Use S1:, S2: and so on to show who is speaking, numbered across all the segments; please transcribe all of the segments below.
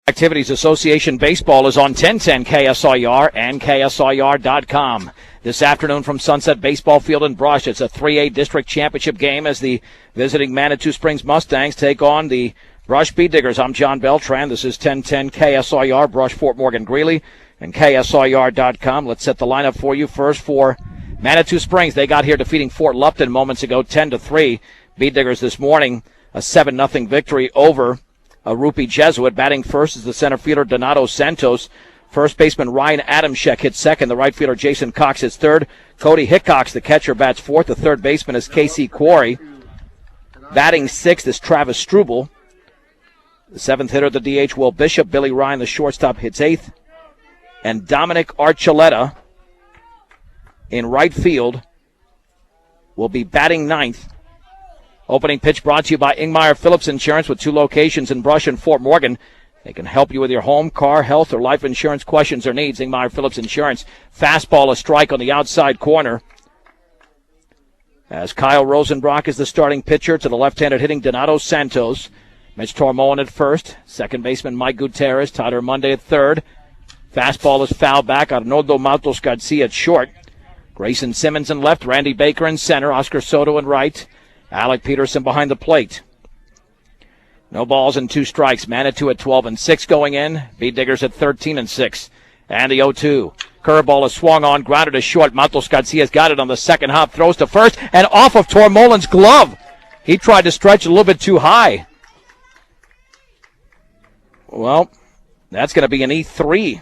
S1: Activities Association Baseball is on 1010 KSIR and KSIR.com. This afternoon from Sunset Baseball Field in Brush, it's a 3A District Championship game as the visiting Manitou Springs Mustangs take on the Brush Bee Diggers. I'm John Beltran. This is 1010 KSIR, Brush, Fort Morgan, Greeley, and KSIR.com. Let's set the lineup for you. First for Manitou Springs. They got here defeating Fort Lupton moments ago, 10-3. Bee Diggers this morning, a 7-0 victory over a Rupee Jesuit. Batting first is the center fielder Donato Santos. First baseman Ryan Adamczyk hits second. The right fielder Jason Cox hits third. Cody Hickox, the catcher, bats fourth. The third baseman is Casey Quarry. Batting sixth is Travis Struble. The seventh hitter, the DH, Will Bishop. Billy Ryan, the shortstop, hits eighth. And Dominic Archuleta in right field will be batting ninth. Opening pitch brought to you by Ingmeyer Phillips Insurance with 2 locations in Brush and Fort Morgan. They can help you with your home, car, health, or life insurance questions or needs. Ingmeyer Phillips Insurance. Fastball, a strike on the outside corner. As Kyle Rosenbrock is the starting pitcher to the left-handed hitting Donato Santos. Mitch Tormoen at first. Second baseman Mike Gutierrez. Tyler Monday at third. Fastball is fouled back. Arnoldo Matos Garcia at short. Grayson Simmons in left. Randy Baker in center. Oscar Soto in right. Alec Peterson behind the plate. No balls and 2 strikes. Manitou at 12-6 going in. Bee Diggers at 13-6. And the 0-2. Curveball is swung on, grounded to short. Matos Garcia's got it on the second hop. Throws to first and off of Tormolen's glove. He tried to stretch a little bit too high. Well, that's going to be an E3.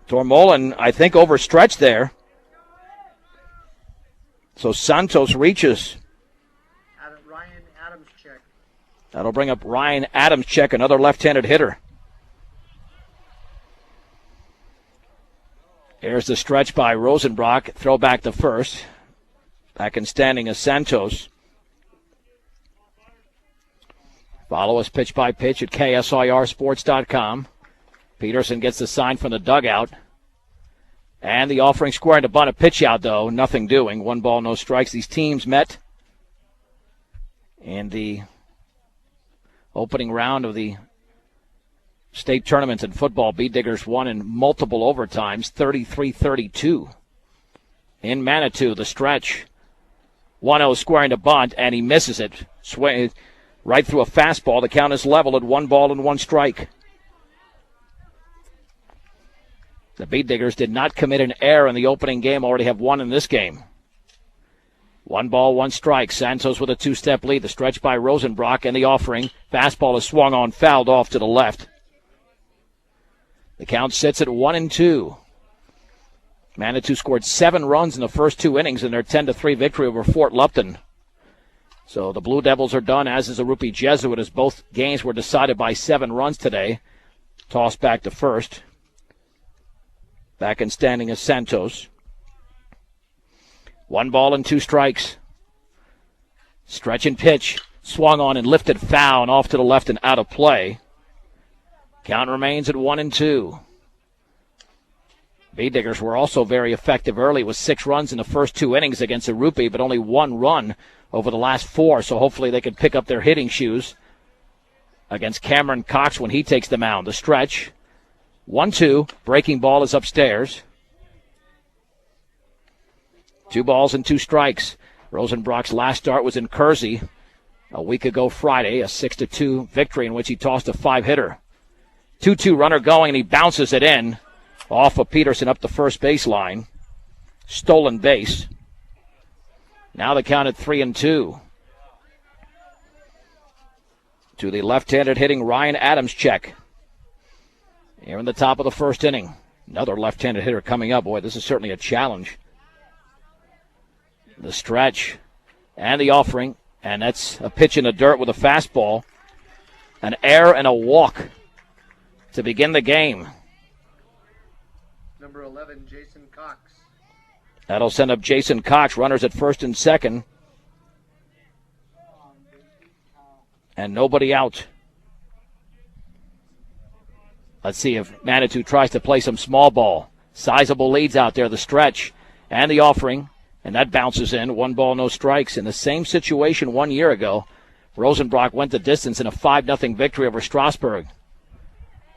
S1: Tormolen, I think, overstretched there. So Santos reaches.
S2: Ryan Adamczyk.
S1: That'll bring up Ryan Adamczyk, another left-handed hitter. Here's the stretch by Rosenbrock. Throw back to first. Back in standing is Santos. Follow us pitch by pitch at KSIRsports.com. Peterson gets the sign from the dugout. And the offering squaring to bunt, a pitch out, though. Nothing doing. 1 ball, no strikes. These teams met in the opening round of the state tournaments in football. Bee Diggers won in multiple overtimes, 33-32. In Manitou, the stretch. 1-0 squaring to bunt, and he misses it. Swing right through a fastball. The count is level at 1 ball and 1 strike. The Bee Diggers did not commit an error in the opening game, already have 1 in this game. 1 ball, 1 strike. Santos with a 2-step lead. The stretch by Rosenbrock and the offering. Fastball is swung on, fouled off to the left. The count sits at 1-2. Manitou scored 7 runs in the first 2 innings in their 10-3 victory over Fort Lupton. So the Blue Devils are done, as is the Rupee Jesuit, as both games were decided by 7 runs today. Toss back to first. Back in standing is Santos. 1 ball and 2 strikes. Stretch and pitch. Swung on and lifted foul and off to the left and out of play. Count remains at 1-2. Bee Diggers were also very effective early with 6 runs in the first 2 innings against the Rupee, but only 1 run over the last 4, so hopefully they can pick up their hitting shoes against Cameron Cox when he takes the mound. The stretch. 1-2. Breaking ball is upstairs. 2 balls and 2 strikes. Rosenbrock's last start was in Kersey a week ago Friday, a 6-2 victory in which he tossed a 5-hitter. 2-2 runner going, and he bounces it in off of Peterson up the first baseline. Stolen base. Now the count at 3-2. To the left-handed hitting Ryan Adamczyk. Here in the top of the first inning. Another left-handed hitter coming up. Boy, this is certainly a challenge. The stretch and the offering. And that's a pitch in the dirt with a fastball. An error and a walk to begin the game.
S2: Number 11, Jason Cox.
S1: That'll send up Jason Cox. Runners at first and second. And nobody out. Let's see if Manitou tries to play some small ball. Sizable leads out there, the stretch and the offering. And that bounces in. 1 ball, no strikes. In the same situation 1 year ago, Rosenbrock went the distance in a 5-0 victory over Strasburg.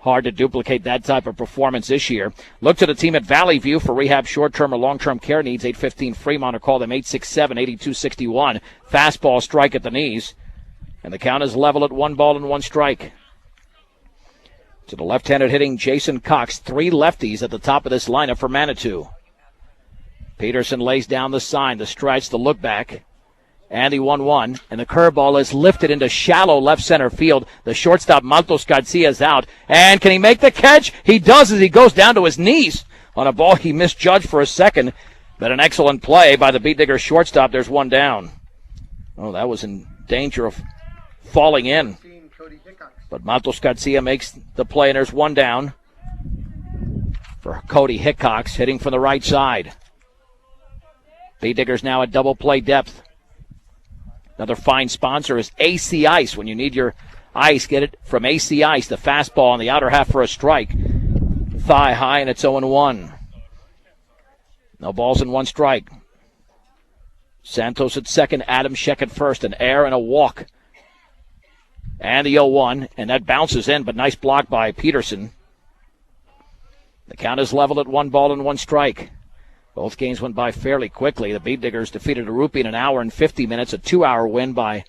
S1: Hard to duplicate that type of performance this year. Look to the team at Valley View for rehab, short-term, or long-term care needs. 815 Fremont, or call them 867-8261. Fastball strike at the knees. And the count is level at 1-1 strike. To the left-handed hitting Jason Cox. 3 lefties at the top of this lineup for Manitou. Peterson lays down the sign, the stretch, the look back. And the 1-1, and the curveball is lifted into shallow left center field. The shortstop, Mantos Garcia, is out. And can he make the catch? He does, as he goes down to his knees on a ball he misjudged for a second. But an excellent play by the Beat Digger shortstop. There's one down. Oh, that was in danger of falling in. But Mantos Garcia makes the play, and there's one down for Cody Hickox, hitting from the right side. Beat Diggers now at double play depth. Another fine sponsor is AC Ice. When you need your ice, get it from AC Ice. The fastball on the outer half for a strike. Thigh high, and it's 0-1. No balls and 1 strike. Santos at second, Adam Scheck at first. An error and a walk. And the 0-1, and that bounces in, but nice block by Peterson. The count is leveled at 1-1 strike. Both games went by fairly quickly. The Beat Diggers defeated Arupi in an hour and 50 minutes. A 2-hour win by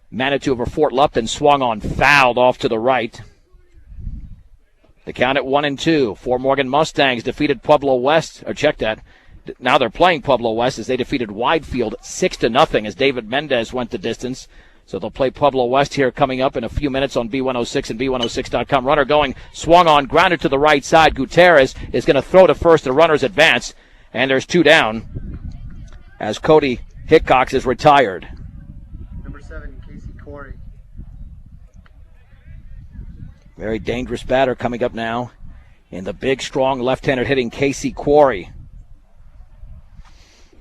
S1: Manitou over Fort Lupton. Swung on, fouled off to the right. The count at 1-2. Fort Morgan Mustangs defeated Pueblo West. Or check that. Now they're playing Pueblo West as they defeated Widefield 6-0 as David Mendez went the distance. So they'll play Pueblo West here coming up in a few minutes on B106 and B106.com. Runner going, swung on, grounded to the right side. Gutierrez is going to throw to first. The runners advance. And there's 2 down as Cody Hickox is retired.
S2: Number 7, Casey Corey.
S1: Very dangerous batter coming up now in the big, strong left-hander hitting Casey Quarry.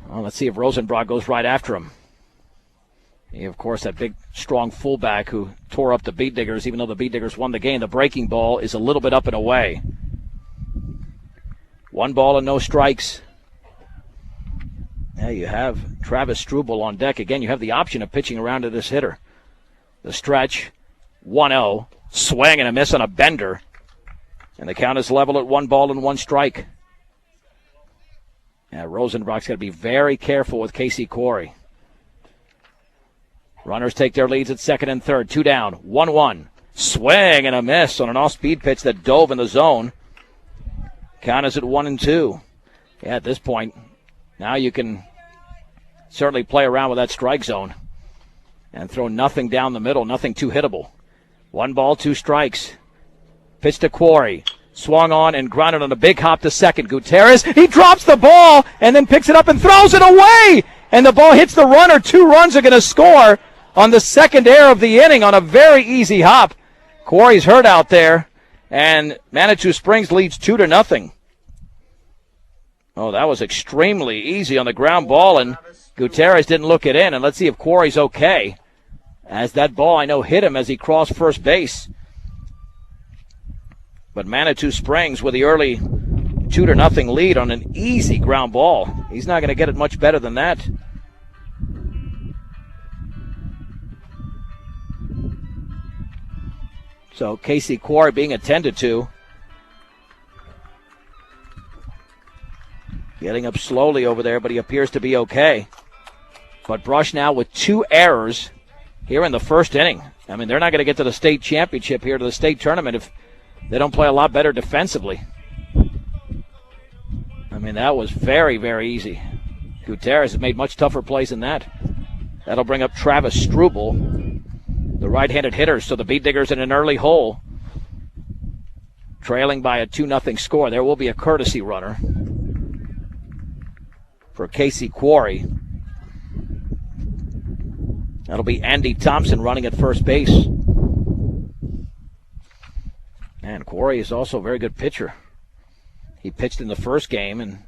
S1: Well, let's see if Rosenbrock goes right after him. He, of course, that big, strong fullback who tore up the Beat Diggers, even though the Beat Diggers won the game. The breaking ball is a little bit up and away. 1 ball and no strikes. Yeah, you have Travis Struble on deck. Again, you have the option of pitching around to this hitter. The stretch, 1-0. Swing and a miss on a bender. And the count is level at 1-1 strike. Yeah, Rosenbrock's got to be very careful with Casey Quarry. Runners take their leads at second and third. 2 down, 1-1. Swing and a miss on an off-speed pitch that dove in the zone. Count is at 1-2. Yeah, at this point, now you can certainly play around with that strike zone and throw nothing down the middle, nothing too hittable. 1 ball, 2 strikes. Pitch to Quarry. Swung on and grounded on a big hop to second. Gutierrez, he drops the ball and then picks it up and throws it away. And the ball hits the runner. 2 runs are going to score on the second error of the inning on a very easy hop. Quarry's hurt out there, and Manitou Springs leads 2-0. Oh, that was extremely easy on the ground ball, and Gutierrez didn't look it in. And let's see if Quarry's okay, as that ball, I know, hit him as he crossed first base. But Manitou Springs with the early 2-0 lead on an easy ground ball. He's not going to get it much better than that. So Casey Quarry being attended to. Getting up slowly over there, but he appears to be okay. But Brush now with 2 errors here in the first inning. I mean, they're not going to get to the state championship here, to the state tournament, if they don't play a lot better defensively. I mean, that was very, very easy. Gutierrez has made much tougher plays than that. That'll bring up Travis Struble, the right-handed hitter. So the Beat Diggers in an early hole, trailing by a 2-0 score. There will be a courtesy runner for Casey Quarry. That'll be Andy Thompson running at first base. And Quarry is also a very good pitcher. He pitched in the first game, and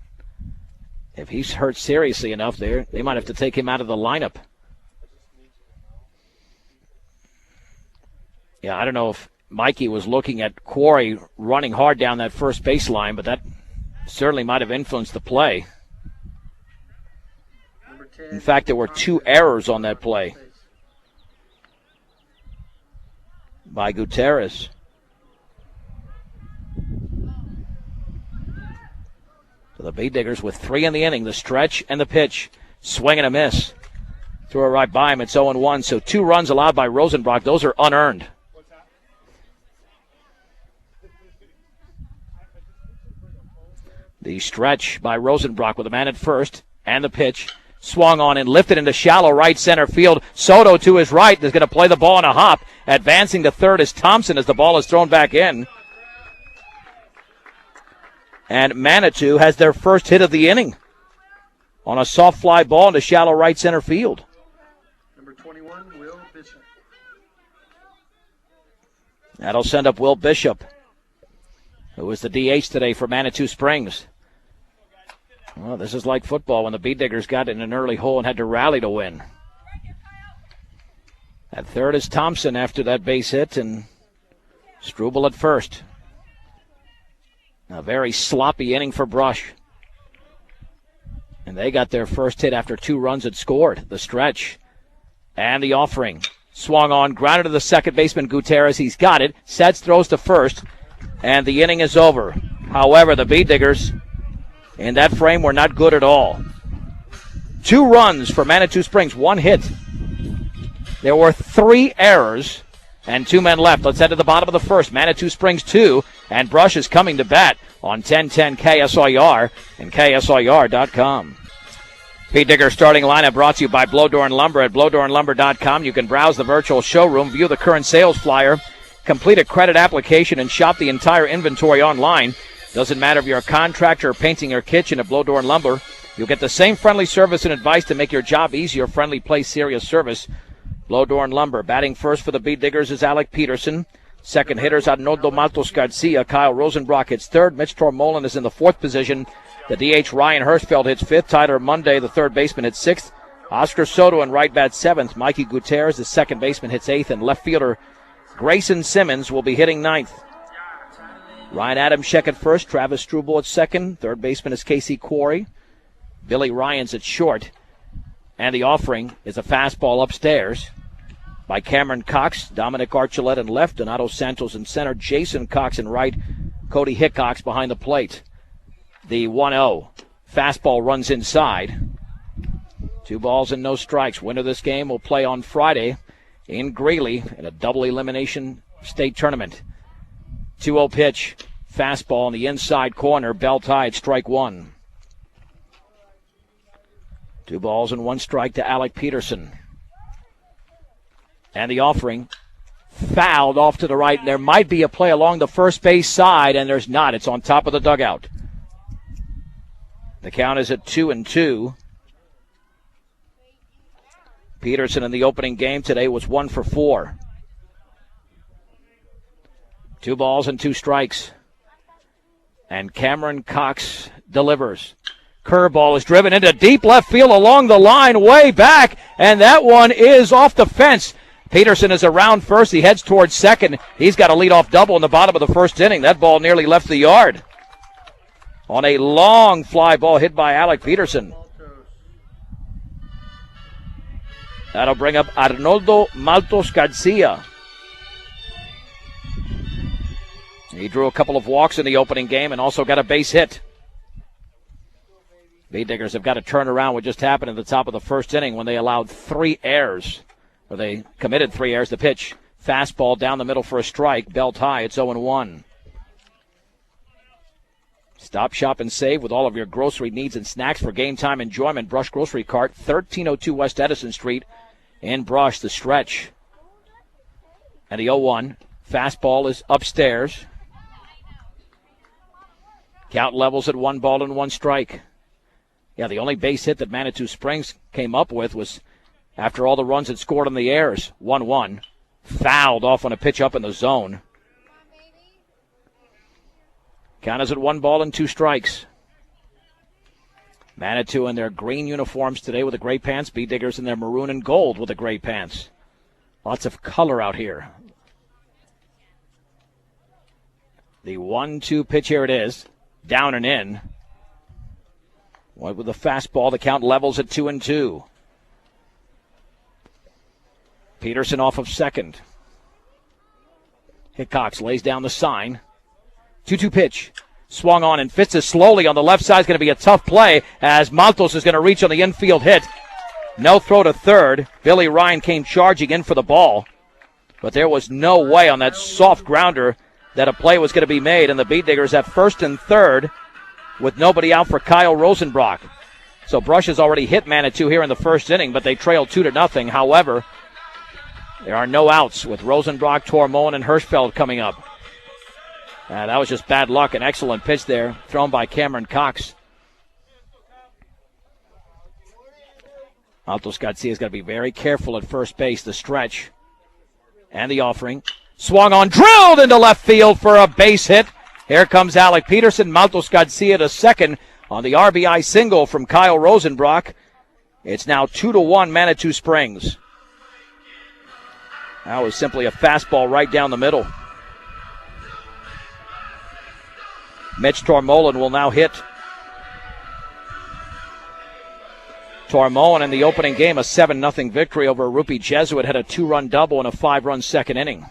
S1: if he's hurt seriously enough there, they might have to take him out of the lineup. Yeah, I don't know if Mikey was looking at Quarry running hard down that first baseline, but that certainly might have influenced the play. In fact, there were 2 errors on that play. by Gutierrez. So the Bee Diggers with 3 in the inning, the stretch and the pitch. Swing and a miss. Threw it right by him. It's 0-1. So 2 runs allowed by Rosenbrock. Those are unearned. The stretch by Rosenbrock with a man at first and the pitch. Swung on and lifted into shallow right center field. Soto to his right is going to play the ball in a hop. Advancing to third is Thompson as the ball is thrown back in. And Manitou has their first hit of the inning on a soft fly ball into shallow right center field.
S2: Number 21, Will Bishop.
S1: That'll send up Will Bishop, who was the DH today for Manitou Springs. Well, this is like football when the Bee Diggers got in an early hole and had to rally to win. At third is Thompson after that base hit, and Struble at first. A very sloppy inning for Brush. And they got their first hit after 2 runs had scored. The stretch and the offering. Swung on, grounded to the second baseman Gutierrez. He's got it. Sets, throws to first, and the inning is over. However, the Bee Diggers in that frame were not good at all. 2 runs for Manitou Springs, 1 hit. There were 3 errors and 2 men left. Let's head to the bottom of the first. Manitou Springs 2, and Brush is coming to bat on 1010 KSIR and KSIR.com. Bee Digger starting lineup brought to you by Blowdoor & Lumber at blowdoorandlumber.com. You can browse the virtual showroom, view the current sales flyer, complete a credit application, and shop the entire inventory online. Doesn't matter if you're a contractor or painting your kitchen at Blowdoor & Lumber. You'll get the same friendly service and advice to make your job easier. Friendly place, serious service. Blowdoor & Lumber. Batting first for the Bee Diggers is Alec Peterson. Second hitters Arnoldo Matos Garcia. Kyle Rosenbrock hits third. Mitch Tormolen is in the 4th position. The DH Ryan Hirschfeld hits 5th. Tyler Monday, the third baseman, hits 6th. Oscar Soto in right bat 7th. Mikey Gutierrez, the second baseman, hits 8th. And left fielder Grayson Simmons will be hitting 9th. Ryan Adamczyk at first. Travis Struble at second. Third baseman is Casey Quarry. Billy Ryans at short. And the offering is a fastball upstairs by Cameron Cox. Dominic Archulette in left. Donato Santos in center. Jason Cox in right. Cody Hickox behind the plate. The 1-0. Fastball runs inside. 2 balls and no strikes. Winner of this game will play on Friday in Greeley in a double elimination state tournament. 2-0 pitch. Fastball in the inside corner. Bell tied. Strike 1. 2 balls and 1 strike to Alec Peterson. And the offering fouled off to the right. There might be a play along the first base side, and there's not. It's on top of the dugout. The count is at 2-2. Peterson in the opening game today was 1 for 4. 2 balls and 2 strikes. And Cameron Cox delivers. Curveball is driven into deep left field along the line, way back, and that one is off the fence. Peterson is around first. He heads towards second. He's got a leadoff double in the bottom of the first inning. That ball nearly left the yard on a long fly ball hit by Alec Peterson. That'll bring up Arnoldo Maltos Garcia. He drew a couple of walks in the opening game and also got a base hit. Bee Diggers have got to turn around what just happened at the top of the first inning when they allowed 3 errors, or they committed 3 errors. The pitch, fastball down the middle for a strike, belt high. It's 0-1. Stop, shop, and save with all of your grocery needs and snacks for game time enjoyment. Brush Grocery Cart, 1302 West Edison Street in Brush. The stretch. And the 0-1. Fastball is upstairs. Count levels at 1 ball and 1 strike. Yeah, the only base hit that Manitou Springs came up with was after all the runs it scored on the errors. 1-1. Fouled off on a pitch up in the zone. Count is at 1 ball and 2 strikes. Manitou in their green uniforms today with the gray pants. Bee Diggers in their maroon and gold with the gray pants. Lots of color out here. The 1-2 pitch, here it is. Down and in. With the fastball, the count levels at 2-2. Peterson off of second. Hickox lays down the sign. 2-2 pitch. Swung on and Fitz is slowly on the left side. Is going to be a tough play as Montos is going to reach on the infield hit. No throw to third. Billy Ryan came charging in for the ball. But there was no way on that soft grounder that a play was going to be made. And the Beat Diggers at first and third with nobody out for Kyle Rosenbrock. So Brush has already hit Manitou here in the first inning, but they trail 2-0. However, there are no outs with Rosenbrock, Tormolin, and Hirschfeld coming up. That was just bad luck. An excellent pitch there thrown by Cameron Cox. Altos Garcia's got to be very careful at first base. The stretch and the offering. Swung on, drilled into left field for a base hit. Here comes Alec Peterson. Maltos Garcia to second on the RBI single from Kyle Rosenbrock. It's now 2-1 Manitou Springs. That was simply a fastball right down the middle. Mitch Tormolin will now hit. Tormolin in the opening game, a 7-0 victory over Rupi Jesuit, had a 2-run double and a 5-run second inning.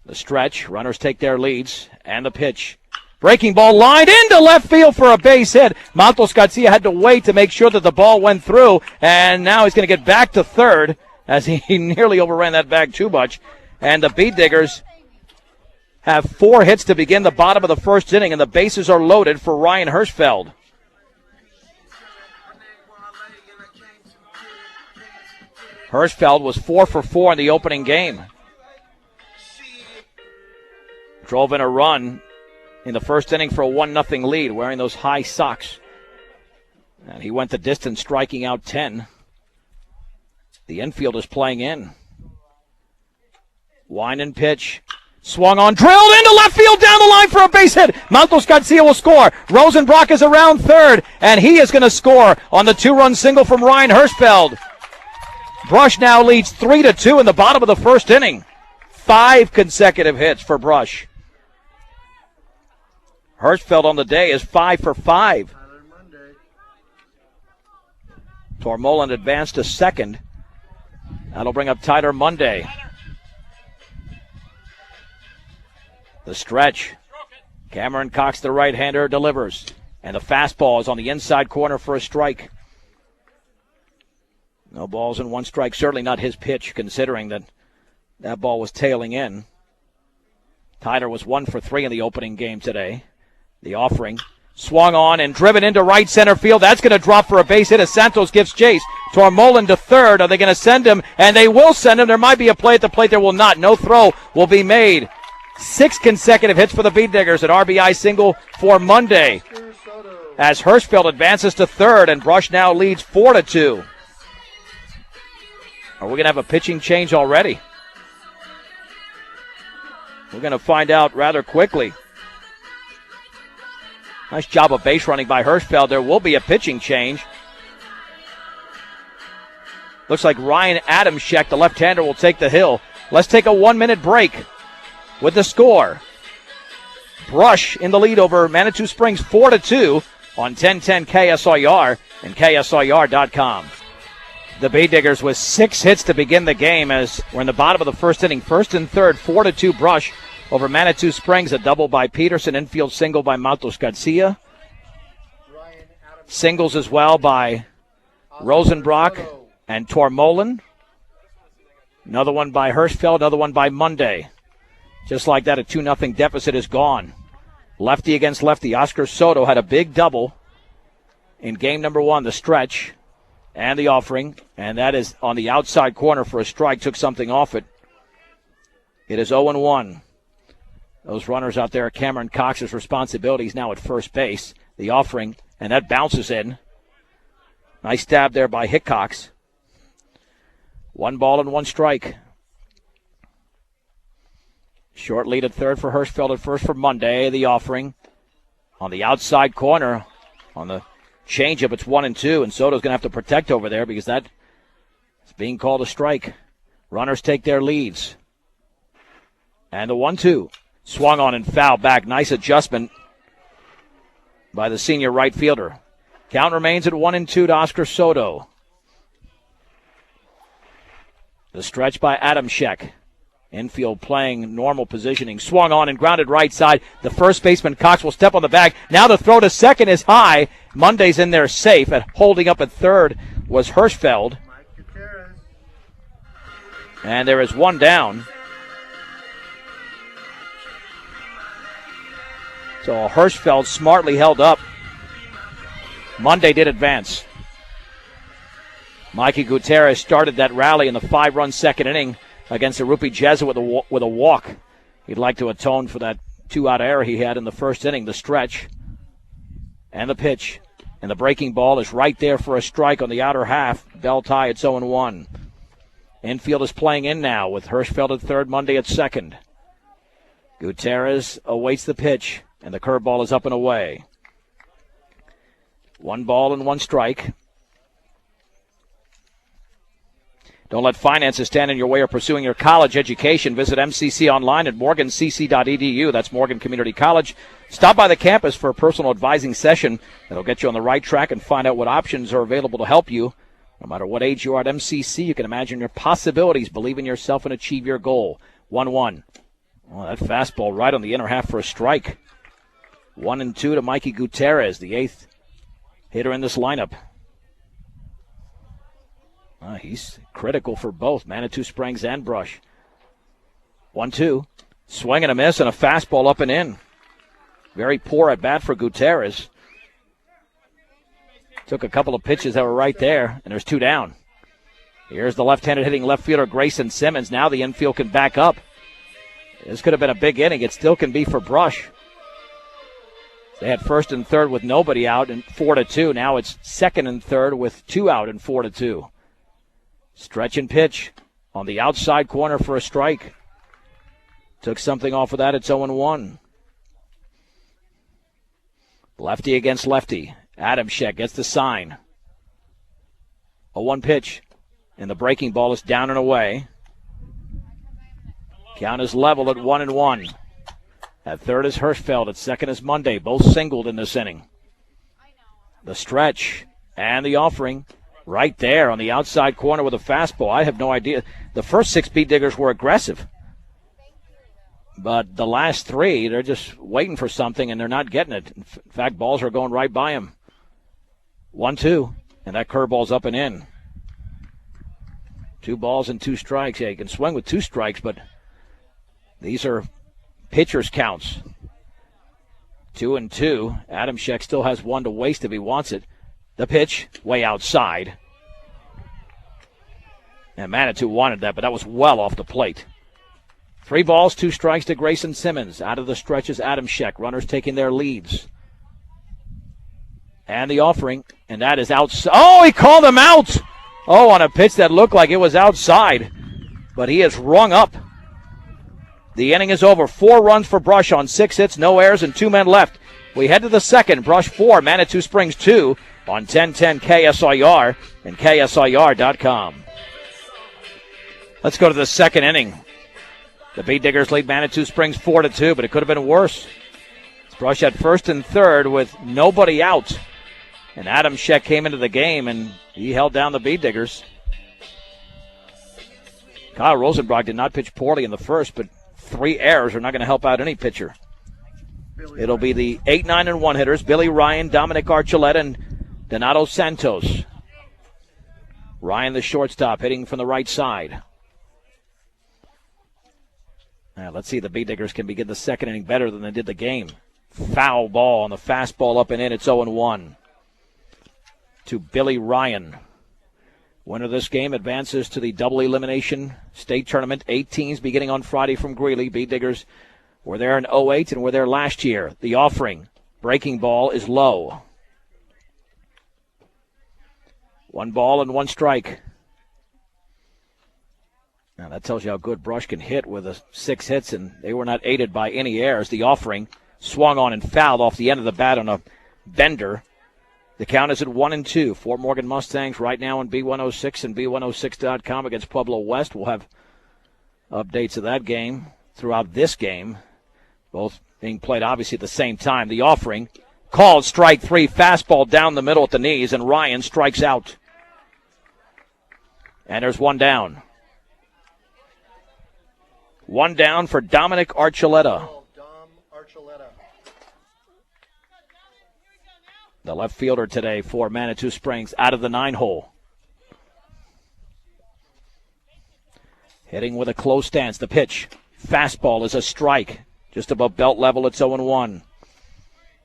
S1: The stretch, runners take their leads, and the pitch. Breaking ball lined into left field for a base hit. Maltos Garcia had to wait to make sure that the ball went through, and now he's going to get back to third as he nearly overran that bag too much. And the Beat Diggers have 4 hits to begin the bottom of the first inning, and the bases are loaded for Ryan Hirschfeld. Hirschfeld was 4 for 4 in the opening game. Drove in a run in the first inning for a 1-0 lead, wearing those high socks. And he went the distance, striking out 10. The infield is playing in. Wind and pitch. Swung on, drilled into left field down the line for a base hit. Maltos Garcia will score. Rosenbrock is around third, and he is going to score on the 2-run single from Ryan Hirschfeld. Brush now leads 3-2 in the bottom of the first inning. 5 consecutive hits for Brush. Hirschfeld on the day is 5 for 5. Tormolin advanced to second. That'll bring up Tyler Monday. The stretch. Cameron Cox, the right-hander, delivers. And the fastball is on the inside corner for a strike. No balls and 1 strike. Certainly not his pitch, considering that ball was tailing in. Tyler was 1 for 3 in the opening game today. The offering. Swung on and driven into right center field. That's going to drop for a base hit as Santos gives chase. Tormolin to third. Are they going to send him? And they will send him. There might be a play at the plate. There will not. No throw will be made. 6 consecutive hits for the Beat Diggers. An RBI single for Monday as Hirschfeld advances to third, and Brush now leads 4-2. Are we going to have a pitching change already? We're going to find out rather quickly. Nice job of base running by Hirschfeld. There will be a pitching change. Looks like Ryan Adamschek, the left-hander, will take the hill. Let's take a 1-minute break with the score. Brush in the lead over Manitou Springs 4-2 on 1010 KSIR and KSIR.com. The Bay Diggers with 6 hits to begin the game as we're in the bottom of the first inning. First and third, 4-2 Brush over Manitou Springs. A double by Peterson, infield single by Maltos Garcia. Singles as well by Rosenbrock and Tormolin. Another one by Hirschfeld, another one by Monday. Just like that, a 2-0 deficit is gone. Lefty against lefty. Oscar Soto had a big double in game number 1, the stretch and the offering, and that is on the outside corner for a strike, took something off it. It is 0-1. Those runners out there are Cameron Cox's responsibility. He's now at first base. The offering, and that bounces in. Nice stab there by Hickox. 1 ball and 1 strike. Short lead at third for Hirschfeld, at first for Monday. The offering on the outside corner on the changeup. It's 1-2, and Soto's going to have to protect over there because that is being called a strike. Runners take their leads. And the 1-2. Swung on and fouled back. Nice adjustment by the senior right fielder. Count remains at 1-2 to Oscar Soto. The stretch by Adamschek. Infield playing normal positioning. Swung on and grounded right side. The first baseman, Cox, will step on the bag. Now the throw to second is high. Monday's in there safe. And holding up at third was Hirschfeld. And there is one down. So Hirschfeld smartly held up. Monday did advance. Mikey Gutierrez started that rally in the 5-run second inning against the Rupi Jesuit with a walk. He'd like to atone for that 2-out error he had in the first inning. The stretch and the pitch. And the breaking ball is right there for a strike on the outer half. Bell tie, it's 0-1. Infield is playing in now with Hirschfeld at third, Monday at second. Gutierrez awaits the pitch, and the curveball is up and away. 1 ball and 1 strike. Don't let finances stand in your way of pursuing your college education. Visit MCC online at morgancc.edu. That's Morgan Community College. Stop by the campus for a personal advising session that'll get you on the right track and find out what options are available to help you. No matter what age you are at MCC, you can imagine your possibilities. Believe in yourself and achieve your goal. 1-1. Well, that fastball right on the inner half for a strike. 1-2 to Mikey Gutierrez, the 8th hitter in this lineup. He's critical for both Manitou Springs and Brush. 1-2. Swing and a miss and a fastball up and in. Very poor at bat for Gutierrez. Took a couple of pitches that were right there, and there's 2 down. Here's the left-handed hitting left fielder Grayson Simmons. Now the infield can back up. This could have been a big inning. It still can be for Brush. They had first and third with nobody out and 4-2. Now it's second and third with 2 out and 4-2. Stretch and pitch on the outside corner for a strike. Took something off of that. It's 0-1. Lefty against lefty. Adamczyk gets the sign. 0-1 pitch. And the breaking ball is down and away. Count is level at 1-1. At third is Hirschfeld. At second is Monday. Both singled in this inning. The stretch and the offering. Right there on the outside corner with a fastball. I have no idea. The first 6 beat diggers were aggressive. But the last 3, they're just waiting for something, and they're not getting it. In fact, balls are going right by them. 1-2, and that curveball's up and in. 2 balls and 2 strikes. Yeah, you can swing with 2 strikes, but these are pitcher's counts. 2-2. Adamczyk still has 1 to waste if he wants it. The pitch, way outside. And Manitou wanted that, but that was well off the plate. 3 balls, 2 strikes to Grayson Simmons. Out of the stretch is Adamczyk. Runners taking their leads. And the offering, and that is outside. Oh, he called him out! Oh, on a pitch that looked like it was outside. But he is rung up. The inning is over. 4 runs for Brush on 6 hits, no errors, and 2 men left. We head to the second. Brush 4, Manitou Springs 2 on 1010 KSIR and KSIR.com. Let's go to the second inning. The Beat Diggers lead Manitou Springs 4-2, but it could have been worse. Brush had first and third with nobody out. And Adamczyk came into the game, and he held down the Beat Diggers. Kyle Rosenbrock did not pitch poorly in the first, but 3 errors are not going to help out any pitcher. It'll be the 8, 9, and 1 hitters, Billy Ryan, Dominic Archuleta, and Donato Santos. Ryan, the shortstop, hitting from the right side. Now, let's see if the Beat Diggers can begin the second inning better than they did the game. Foul ball on the fastball up and in. It's 0-1 to Billy Ryan. Winner of this game advances to the double elimination state tournament. 8 teams beginning on Friday from Greeley. Beat Diggers were there in 2008 and were there last year. The offering, breaking ball is low. 1 ball and 1 strike. Now that tells you how good Brush can hit with 6 hits, and they were not aided by any errors. The offering swung on and fouled off the end of the bat on a bender. The count is at 1-2. Fort Morgan Mustangs right now on B106 and B106.com against Pueblo West. We'll have updates of that game throughout this game, both being played obviously at the same time. The offering, called strike 3, fastball down the middle at the knees, and Ryan strikes out. And there's 1 down. One down for Dominic Archuleta.
S2: Dom Archuleta.
S1: The left fielder today for Manitou Springs out of the 9-hole. Hitting with a close stance. The pitch. Fastball is a strike. Just above belt level, it's 0-1.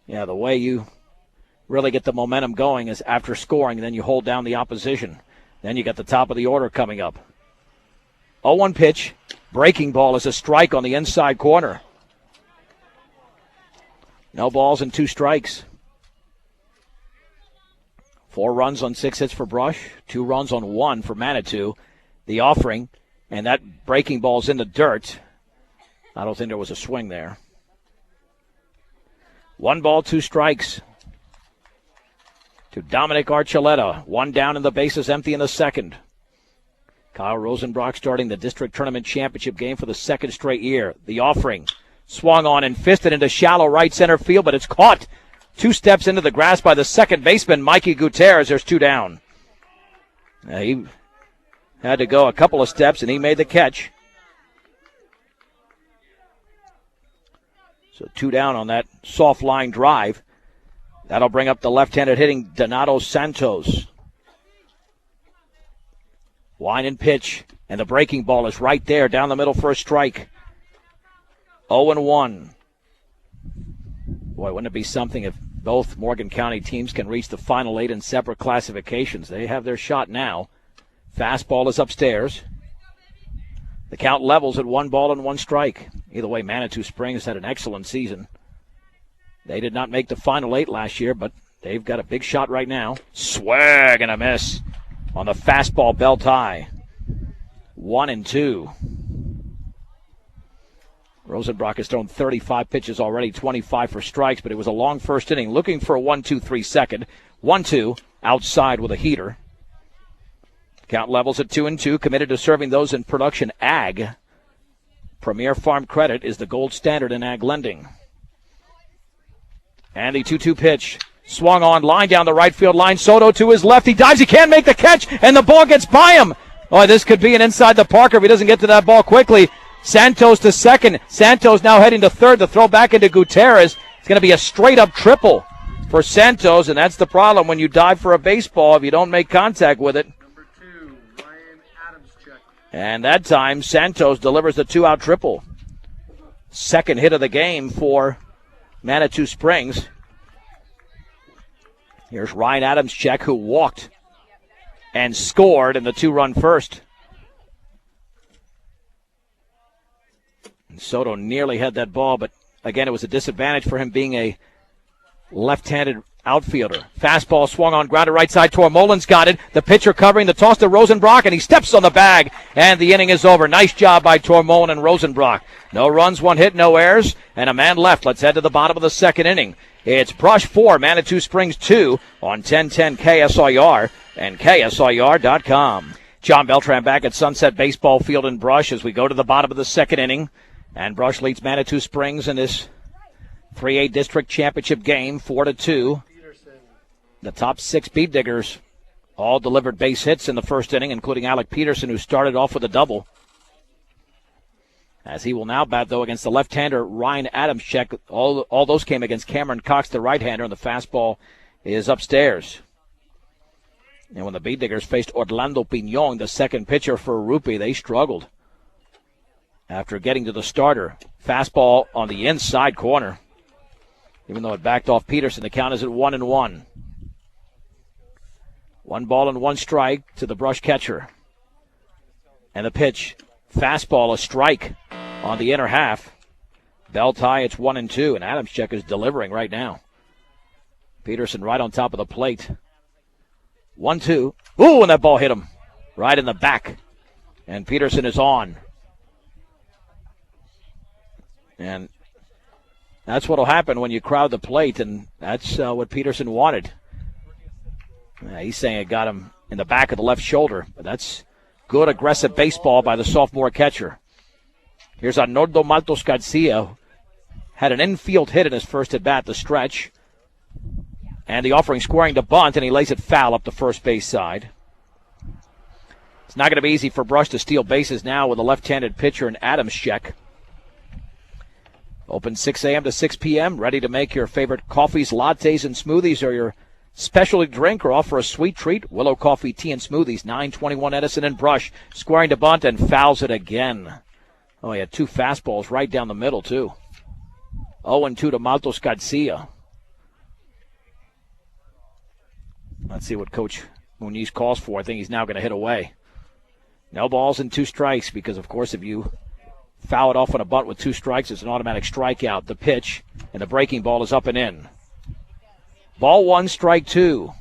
S1: Yeah, the way you really get the momentum going is after scoring, then you hold down the opposition. Then you got the top of the order coming up. 0-1 pitch. Breaking ball is a strike on the inside corner. No balls and 2 strikes. 4 runs on 6 hits for Brush. 2 runs on 1 for Manitou. The offering, and that breaking ball's in the dirt. I don't think there was a swing there. 1 ball, 2 strikes to Dominic Archuleta. 1 down and the bases empty in the second. Kyle Rosenbrock starting the district tournament championship game for the 2nd straight year. The offering swung on and fisted into shallow right center field, but it's caught 2 steps into the grass by the second baseman, Mikey Gutierrez. There's 2 down. He had to go a couple of steps, and he made the catch. So 2 down on that soft line drive. That'll bring up the left-handed hitting Donato Santos. Line and pitch, and the breaking ball is right there down the middle for a strike. 0-1. Boy, wouldn't it be something if both Morgan County teams can reach the final 8 in separate classifications. They have their shot now. Fastball is upstairs. The count levels at 1 ball and 1 strike. Either way, Manitou Springs had an excellent season. They did not make the final 8 last year, but they've got a big shot right now. Swag and a miss on the fastball belt high. 1-2. Rosenbrock has thrown 35 pitches already, 25 for strikes, but it was a long first inning. Looking for a 1-2-3 second. 1-2 outside with a heater. Count levels at 2-2, committed to serving those in production ag. Premier Farm Credit is the gold standard in ag lending. And the 2-2 pitch. Swung on, line down the right field line. Soto to his left. He dives. He can't make the catch, and the ball gets by him. Oh, this could be an inside the Parker if he doesn't get to that ball quickly. Santos to second. Santos now heading to third. The throw back into Gutierrez. It's going to be a straight-up triple for Santos, and that's the problem when you dive for a baseball if you don't make contact with it. And that time, Santos delivers the 2-out triple. Second hit of the game for Manitou Springs. Here's Ryan Adamscheck, who walked and scored in the 2-run first. And Soto nearly had that ball, but again, it was a disadvantage for him being a left-handed outfielder. Fastball swung on, ground to right side. Tormolen's got it. The pitcher covering the toss to Rosenbrock, and he steps on the bag, and the inning is over. Nice job by Tormolen and Rosenbrock. No runs, 1 hit, no errors, and a man left. Let's head to the bottom of the second inning. It's Brush 4, Manitou Springs 2 on 1010 KSIR and KSIR.com. John Beltran back at Sunset Baseball Field in Brush as we go to the bottom of the second inning. And Brush leads Manitou Springs in this 3A District Championship game, 4-2. The top 6 beat diggers all delivered base hits in the first inning, including Alec Peterson, who started off with a double. As he will now bat, though, against the left-hander Ryan Adamscheck. All those came against Cameron Cox, the right-hander, and the fastball is upstairs. And when the beat diggers faced Orlando Piñon, the second pitcher for Rupi, they struggled after getting to the starter. Fastball on the inside corner. Even though it backed off Peterson, the count is at 1-1. 1 ball and 1 strike to the Brush catcher. And the pitch, fastball, a strike on the inner half. Belt high, it's 1-2, and Adamscheck is delivering right now. Peterson right on top of the plate. 1-2. Ooh, and that ball hit him right in the back. And Peterson is on. And that's what will happen when you crowd the plate, and that's what Peterson wanted. He's saying it got him in the back of the left shoulder, but that's good aggressive baseball by the sophomore catcher. Here's Arnoldo Maltos Garcia. Had an infield hit in his first at-bat, the stretch. And the offering squaring to bunt, and he lays it foul up the first base side. It's not going to be easy for Brush to steal bases now with a left-handed pitcher in Adamschek. Open 6 a.m. to 6 p.m. Ready to make your favorite coffees, lattes, and smoothies or your specialty drink or offer a sweet treat. Willow Coffee, Tea, and Smoothies. 9:21 Edison and Brush. Squaring to bunt and fouls it again. Oh, he had 2 fastballs right down the middle, too. 0-2 to Maltos Garcia. Let's see what Coach Muniz calls for. I think he's now going to hit away. No balls and 2 strikes because, of course, if you foul it off on a bunt with 2 strikes, it's an automatic strikeout. The pitch and the breaking ball is up and in. Ball 1, strike 2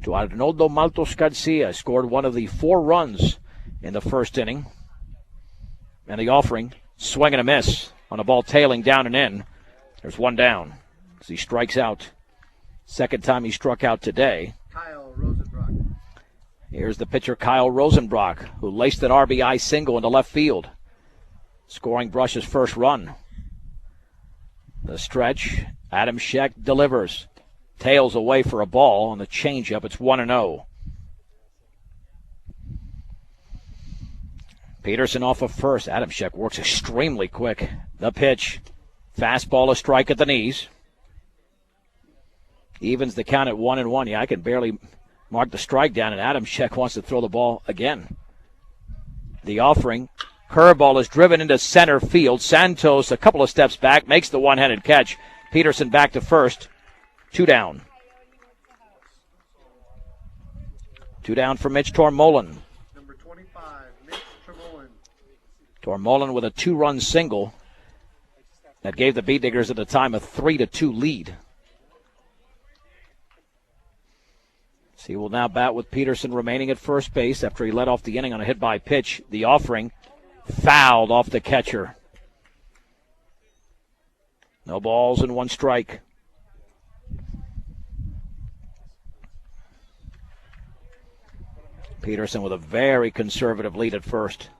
S1: to Arnoldo Maltos Garcia. Scored one of the 4 runs in the first inning. And the offering, swing and a miss on a ball tailing down and in. There's 1 down as he strikes out. Second time he struck out today.
S2: Kyle Rosenbrock.
S1: Here's the pitcher Kyle Rosenbrock, who laced an RBI single into left field, scoring Brush's first run. The stretch, Adamschek delivers. Tails away for a ball on the changeup. It's 1-0. Peterson off of first. Adamschek works extremely quick. The pitch, fastball, a strike at the knees. Evens the count at 1-1. Yeah, I can barely mark the strike down, and Adamschek wants to throw the ball again. The offering, curveball is driven into center field. Santos a couple of steps back, makes the one-handed catch. Peterson back to first. 2 down. 2 down for Mitch Tormolin.
S2: Number 25, Mitch Tormolin.
S1: Tormolin with a 2-run single that gave the Bee Diggers at the time a 3-2 lead. So he will now bat with Peterson remaining at first base after he led off the inning on a hit by pitch. The offering fouled off the catcher. No balls and 1 strike. Peterson with a very conservative lead at first.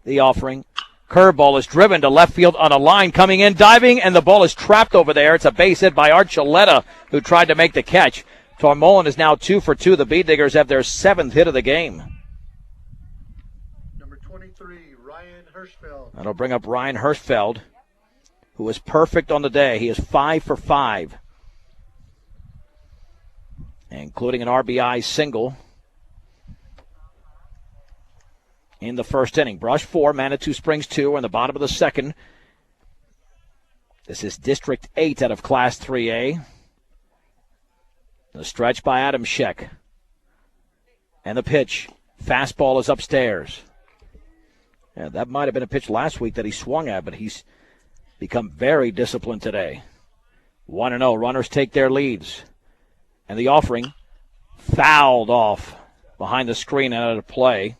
S1: The offering. Curveball is driven to left field on a line coming in, diving, and the ball is trapped over there. It's a base hit by Archuleta, who tried to make the catch. Tormolin is now 2 for 2. The Bee Diggers have their 7th hit of the game.
S2: Number 23, Ryan Hirschfeld.
S1: That'll bring up Ryan Hirschfeld, who is perfect on the day. He is 5 for 5, including an RBI single in the first inning. Brush 4, Manitou Springs 2. We're in the bottom of the second. This is District 8 out of Class 3A. The stretch by Adamschek. And the pitch. Fastball is upstairs. Yeah, that might have been a pitch last week that he swung at, but he's become very disciplined today. 1-0. Runners take their leads. And the offering fouled off behind the screen and out of play.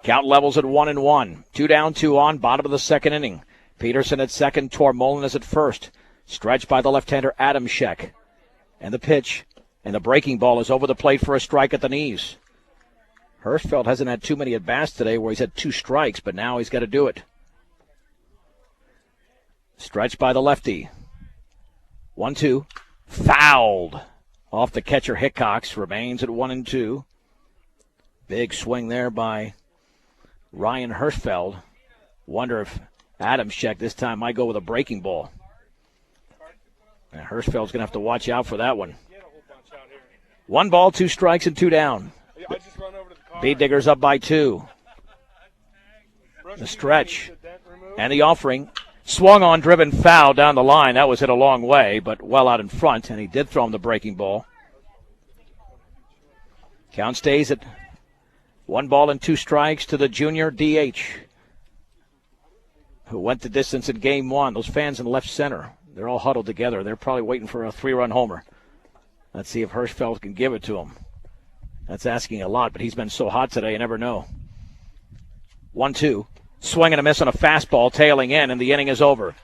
S1: Count levels at 1-1. 2 down, 2 on, bottom of the second inning. Peterson at second, Tormolin is at first. Stretched by the left-hander Adamschek. And the pitch. And the breaking ball is over the plate for a strike at the knees. Hirschfeld hasn't had too many at-bats today where he's had 2 strikes, but now he's got to do it. Stretched by the lefty. 1-2. Fouled off the catcher Hickox. Remains at 1-2. Big swing there by Ryan Hirschfeld. Wonder if Adamschek this time might go with a breaking ball. And Hirschfeld's going to have to watch out for that one. 1 ball, 2 strikes, and 2 down. Bee Diggers up by 2. The stretch. And the offering. Swung on, driven foul down the line. That was hit a long way, but well out in front, and he did throw him the breaking ball. Count stays at 1 ball and 2 strikes to the junior DH, who went the distance in game 1. Those fans in left center, they're all huddled together. They're probably waiting for a 3-run homer. Let's see if Hirschfeld can give it to him. That's asking a lot, but he's been so hot today, you never know. 1-2. Swing and a miss on a fastball, tailing in, and the inning is over.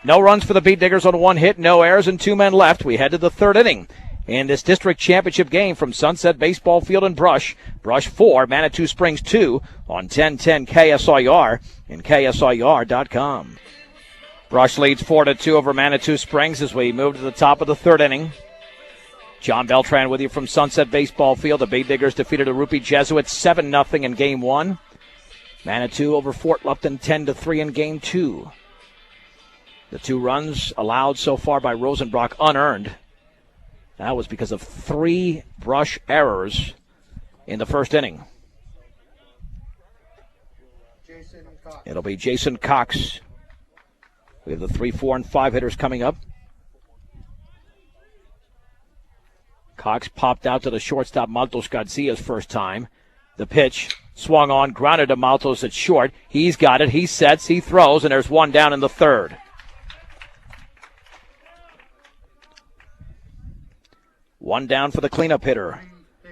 S1: No runs for the Bee Diggers on 1 hit, no errors, and 2 men left. We head to the 3rd inning in this district championship game from Sunset Baseball Field in Brush. Brush 4, Manitou Springs 2 on 1010 KSIR and KSIR.com. Brush leads 4-2 over Manitou Springs as we move to the top of the 3rd inning. John Beltran with you from Sunset Baseball Field. The Bay Diggers defeated the Rupee Jesuits 7-0 in Game 1. Manitou over Fort Lupton 10-3 in Game 2. The 2 runs allowed so far by Rosenbrock unearned. That was because of 3 brush errors in the first inning. It'll be Jason Cox. We have the 3, 4, and 5 hitters coming up. Cox popped out to the shortstop, Maltos Garcia's first time. The pitch swung on, grounded to Maltos at short. He's got it. He sets, he throws, and there's 1 down in the 3rd. 1 down for the cleanup hitter,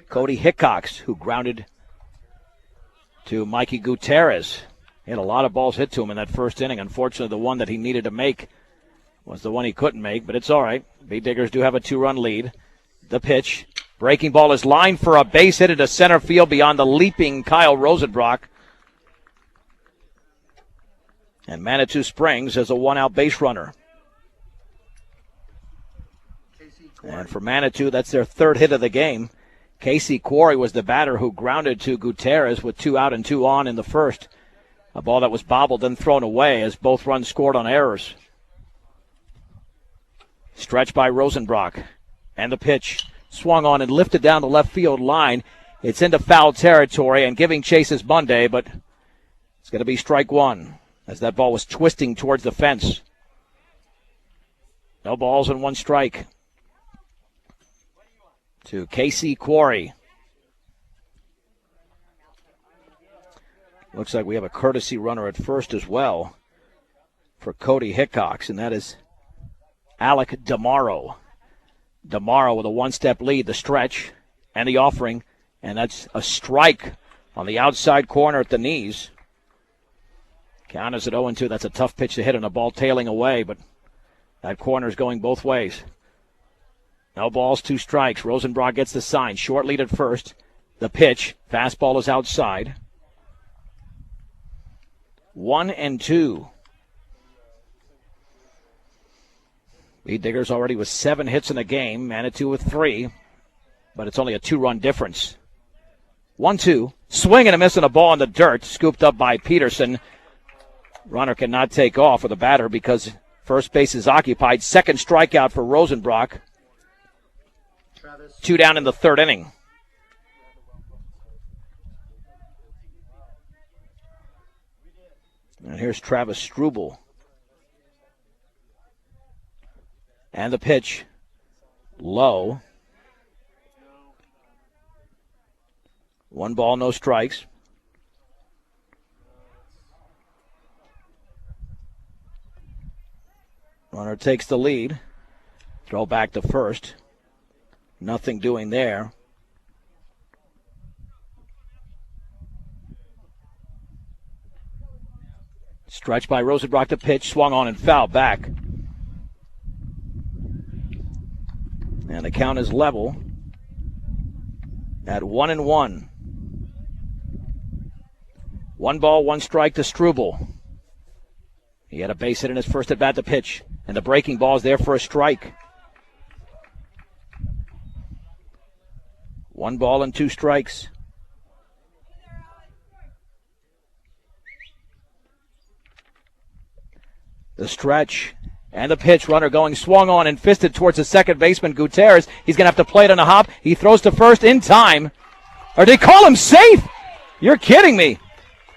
S1: Cody Hickox, who grounded to Mikey Gutierrez. He had a lot of balls hit to him in that first inning. Unfortunately, the one that he needed to make was the one he couldn't make, but it's all right. Bay Diggers do have a 2-run lead. The pitch. Breaking ball is lined for a base hit into center field beyond the leaping Kyle Rosenbrock. And Manitou Springs has a 1-out base runner. And for Manitou, that's their 3rd hit of the game. Casey Quarry was the batter who grounded to Gutierrez with 2 out and 2 on in the first. A ball that was bobbled and thrown away as both runs scored on errors. Stretched by Rosenbrock. And the pitch swung on and lifted down the left field line. It's into foul territory and giving chase is Monday, but it's going to be strike 1 as that ball was twisting towards the fence. No balls and 1 strike to Casey Quarry. Looks like we have a courtesy runner at first as well for Cody Hickox, and that is Alec DeMauro. DeMauro with a 1-step lead, the stretch and the offering, and that's a strike on the outside corner at the knees. Count is at 0-2. That's a tough pitch to hit and a ball tailing away, but that corner is going both ways. No balls, 2 strikes. Rosenbrock gets the sign. Short lead at first. The pitch. Fastball is outside. 1-2. Bay Diggers already with 7 hits in the game. Manitou with 3. But it's only a 2-run difference. 1-2. Swing and a miss on a ball in the dirt. Scooped up by Peterson. Runner cannot take off with a batter because first base is occupied. 2nd strikeout for Rosenbrock. 2 down in the 3rd inning. And here's Travis Struble. And the pitch. Low. 1 ball, no strikes. Runner takes the lead. Throw back to first. Nothing doing there. Stretched by Rosenbrock, the pitch, swung on and fouled back. And the count is level at 1-1. 1 ball, 1 strike to Struble. He had a base hit in his first at bat, the pitch, and the breaking ball is there for a strike. 1 ball and 2 strikes. The stretch and the pitch, runner going, swung on and fisted towards the second baseman, Gutierrez. He's going to have to play it on a hop. He throws to first in time. Or they call him safe? You're kidding me.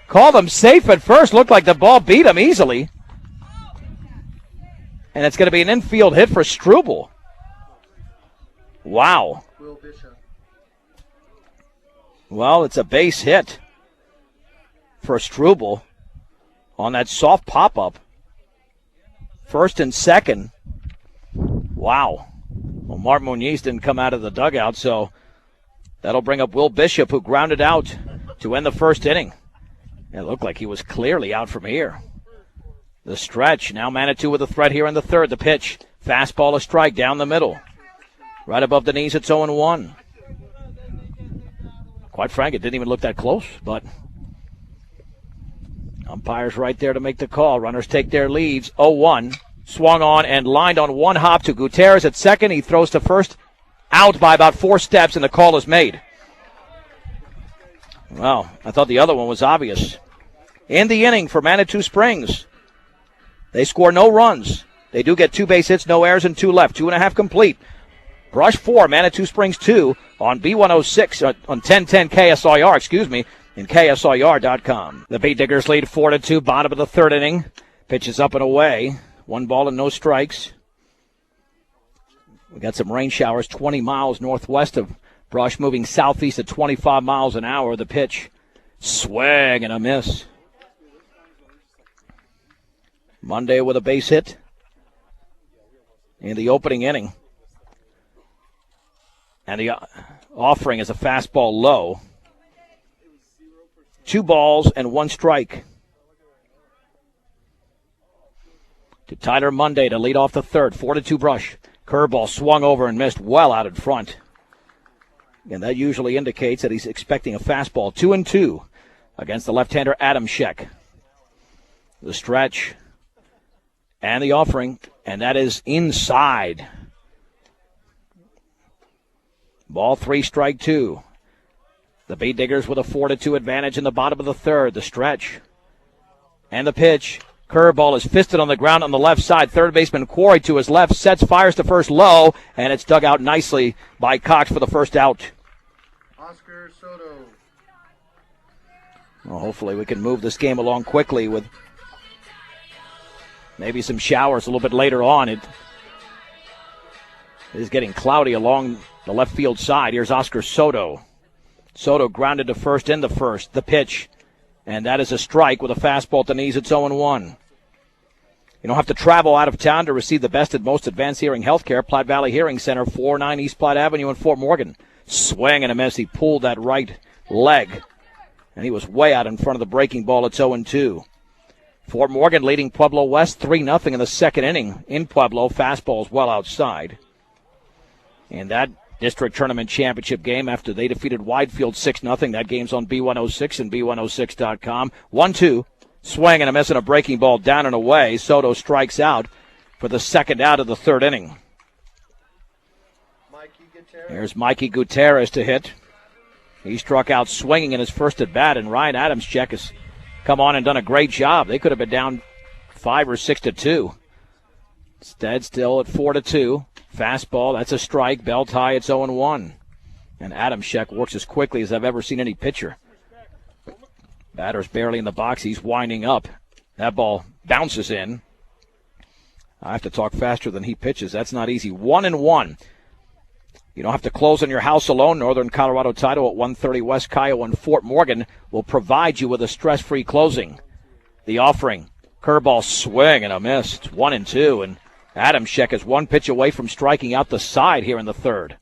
S1: Called him safe at first. Looked like the ball beat him easily. And it's going to be an infield hit for Struble. Wow. Well, it's a base hit for Struble on that soft pop-up. 1st and 2nd. Wow. Well, Mart Muniz didn't come out of the dugout, so that'll bring up Will Bishop, who grounded out to end the 1st inning. It looked like he was clearly out from here. The stretch. Now Manitou with a threat here in the 3rd. The pitch. Fastball, a strike down the middle. Right above the knees, it's 0-1. Quite frank, it didn't even look that close, but umpires right there to make the call. Runners take their leads. 0-1. Swung on and lined on 1 hop to Gutierrez at second. He throws to first out by about 4 steps, and the call is made. Well, I thought the other one was obvious. In the inning for Manitou Springs, they score no runs. They do get 2 base hits, no errors, and 2 left. 2.5 complete. Brush 4, Manitou Springs 2 on B106, on 1010 KSIR, in KSIR.com. The Beat Diggers lead 4-2, bottom of the 3rd inning. Pitches up and away. 1 ball and no strikes. We got some rain showers 20 miles northwest of Brush, moving southeast at 25 miles an hour. The pitch, swing and a miss. Monday with a base hit in the opening inning. And the offering is a fastball low. 2 balls and 1 strike to Tyler Monday to lead off the 3rd. 4-2 Brush. Curveball swung over and missed well out in front. And that usually indicates that he's expecting a fastball. 2-2 against the left-hander Adam Scheck. The stretch and the offering, and that is inside. Ball 3, strike 2. The Beat Diggers with a 4-2 advantage in the bottom of the 3rd. The stretch and the pitch. Curveball is fisted on the ground on the left side. Third baseman Quarry to his left, sets, fires to first low, and it's dug out nicely by Cox for the first out.
S2: Oscar Soto.
S1: Well, hopefully we can move this game along quickly with maybe some showers a little bit later on. It is getting cloudy along the left field side. Here's Oscar Soto. Soto grounded to first in the first. The pitch. And that is a strike with a fastball at the knees. It's 0-1. You don't have to travel out of town to receive the best and most advanced hearing health care. Platte Valley Hearing Center, 409 East Platte Avenue in Fort Morgan. Swing and a miss. He pulled that right leg, and he was way out in front of the breaking ball. It's 0-2. Fort Morgan leading Pueblo West 3-0 in the 2nd inning. In Pueblo, fastballs well outside. And that district tournament championship game after they defeated Widefield 6-0. That game's on B106 and B106.com. 1-2, swing and a miss and a breaking ball down and away. Soto strikes out for the 2nd out of the 3rd inning. Here's Mikey Gutierrez to hit. He struck out swinging in his first at bat, and Ryan Adamscheck has come on and done a great job. They could have been down 5 or 6-2. Instead, still at 4-2. Fastball, that's a strike. Belt high, it's 0-1. And Adamscheck works as quickly as I've ever seen any pitcher. Batter's barely in the box. He's winding up. That ball bounces in. I have to talk faster than he pitches. That's not easy. 1-1. You don't have to close on your house alone. Northern Colorado Title at 130 West Kiowa in Fort Morgan will provide you with a stress-free closing. The offering, curveball swing and a miss. It's 1-2, and Adamscheck is 1 pitch away from striking out the side here in the 3rd.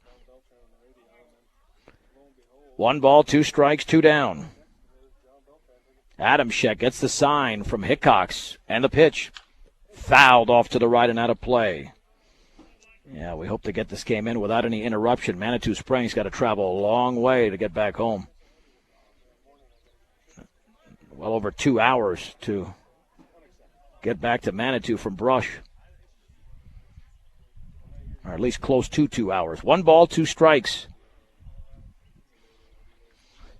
S1: 1 ball, 2 strikes, 2 down. Adamscheck gets the sign from Hickox, and the pitch fouled off to the right and out of play. Yeah, we hope to get this game in without any interruption. Manitou Springs got to travel a long way to get back home. Well over 2 hours to get back to Manitou from Brush. Or at least close to 2 hours. 1 ball, 2 strikes.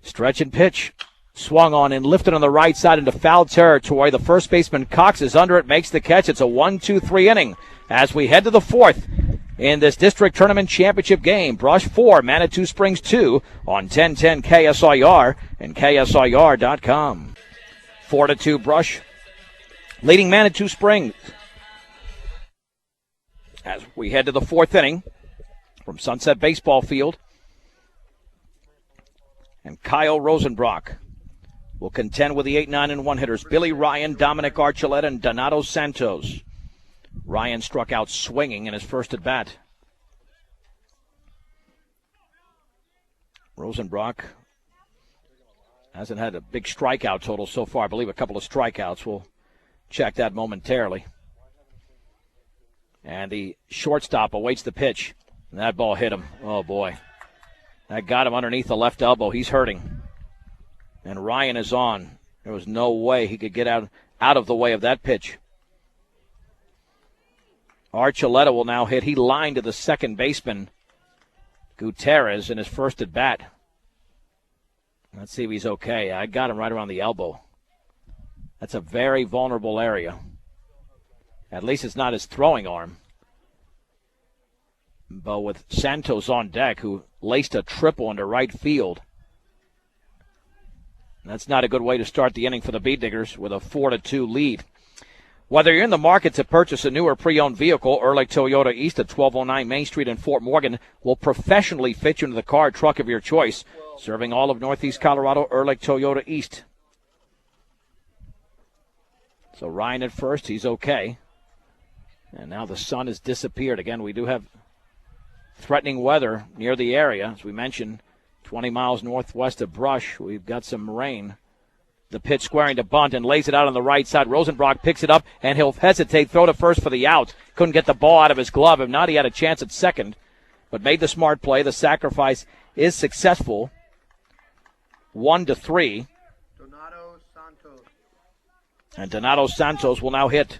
S1: Stretch and pitch. Swung on and lifted on the right side into foul territory. The first baseman Cox is under it, makes the catch. It's a 1-2-3 inning as we head to the 4th in this district tournament championship game. Brush 4, Manitou Springs 2 on 1010 KSIR and KSIR.com. 4-2 Brush leading Manitou Springs. As we head to the 4th inning from Sunset Baseball Field. And Kyle Rosenbrock will contend with the 8-9-1 hitters. Billy Ryan, Dominic Archuleta, and Donato Santos. Ryan struck out swinging in his first at bat. Rosenbrock hasn't had a big strikeout total so far. I believe a couple of strikeouts. We'll check that momentarily. And the shortstop awaits the pitch. And that ball hit him. Oh, boy. That got him underneath the left elbow. He's hurting. And Ryan is on. There was no way he could get out of the way of that pitch. Archuleta will now hit. He lined to the second baseman. Gutierrez in his first at bat. Let's see if he's okay. I got him right around the elbow. That's a very vulnerable area. At least it's not his throwing arm. But with Santos on deck, who laced a triple into right field, that's not a good way to start the inning for the Bee Diggers with a 4-2 lead. Whether you're in the market to purchase a new or pre-owned vehicle, Ehrlich Toyota East at 1209 Main Street in Fort Morgan will professionally fit you into the car or truck of your choice. Serving all of Northeast Colorado, Ehrlich Toyota East. So Ryan at first, he's okay. And now the sun has disappeared. Again, we do have threatening weather near the area. As we mentioned, 20 miles northwest of Brush, we've got some rain. The pitch squaring to bunt and lays it out on the right side. Rosenbrock picks it up, and he'll hesitate, throw to first for the out. Couldn't get the ball out of his glove. If not, he had a chance at second, but made the smart play. The sacrifice is successful. 1-3.
S2: Donato Santos.
S1: And Donato Santos will now hit.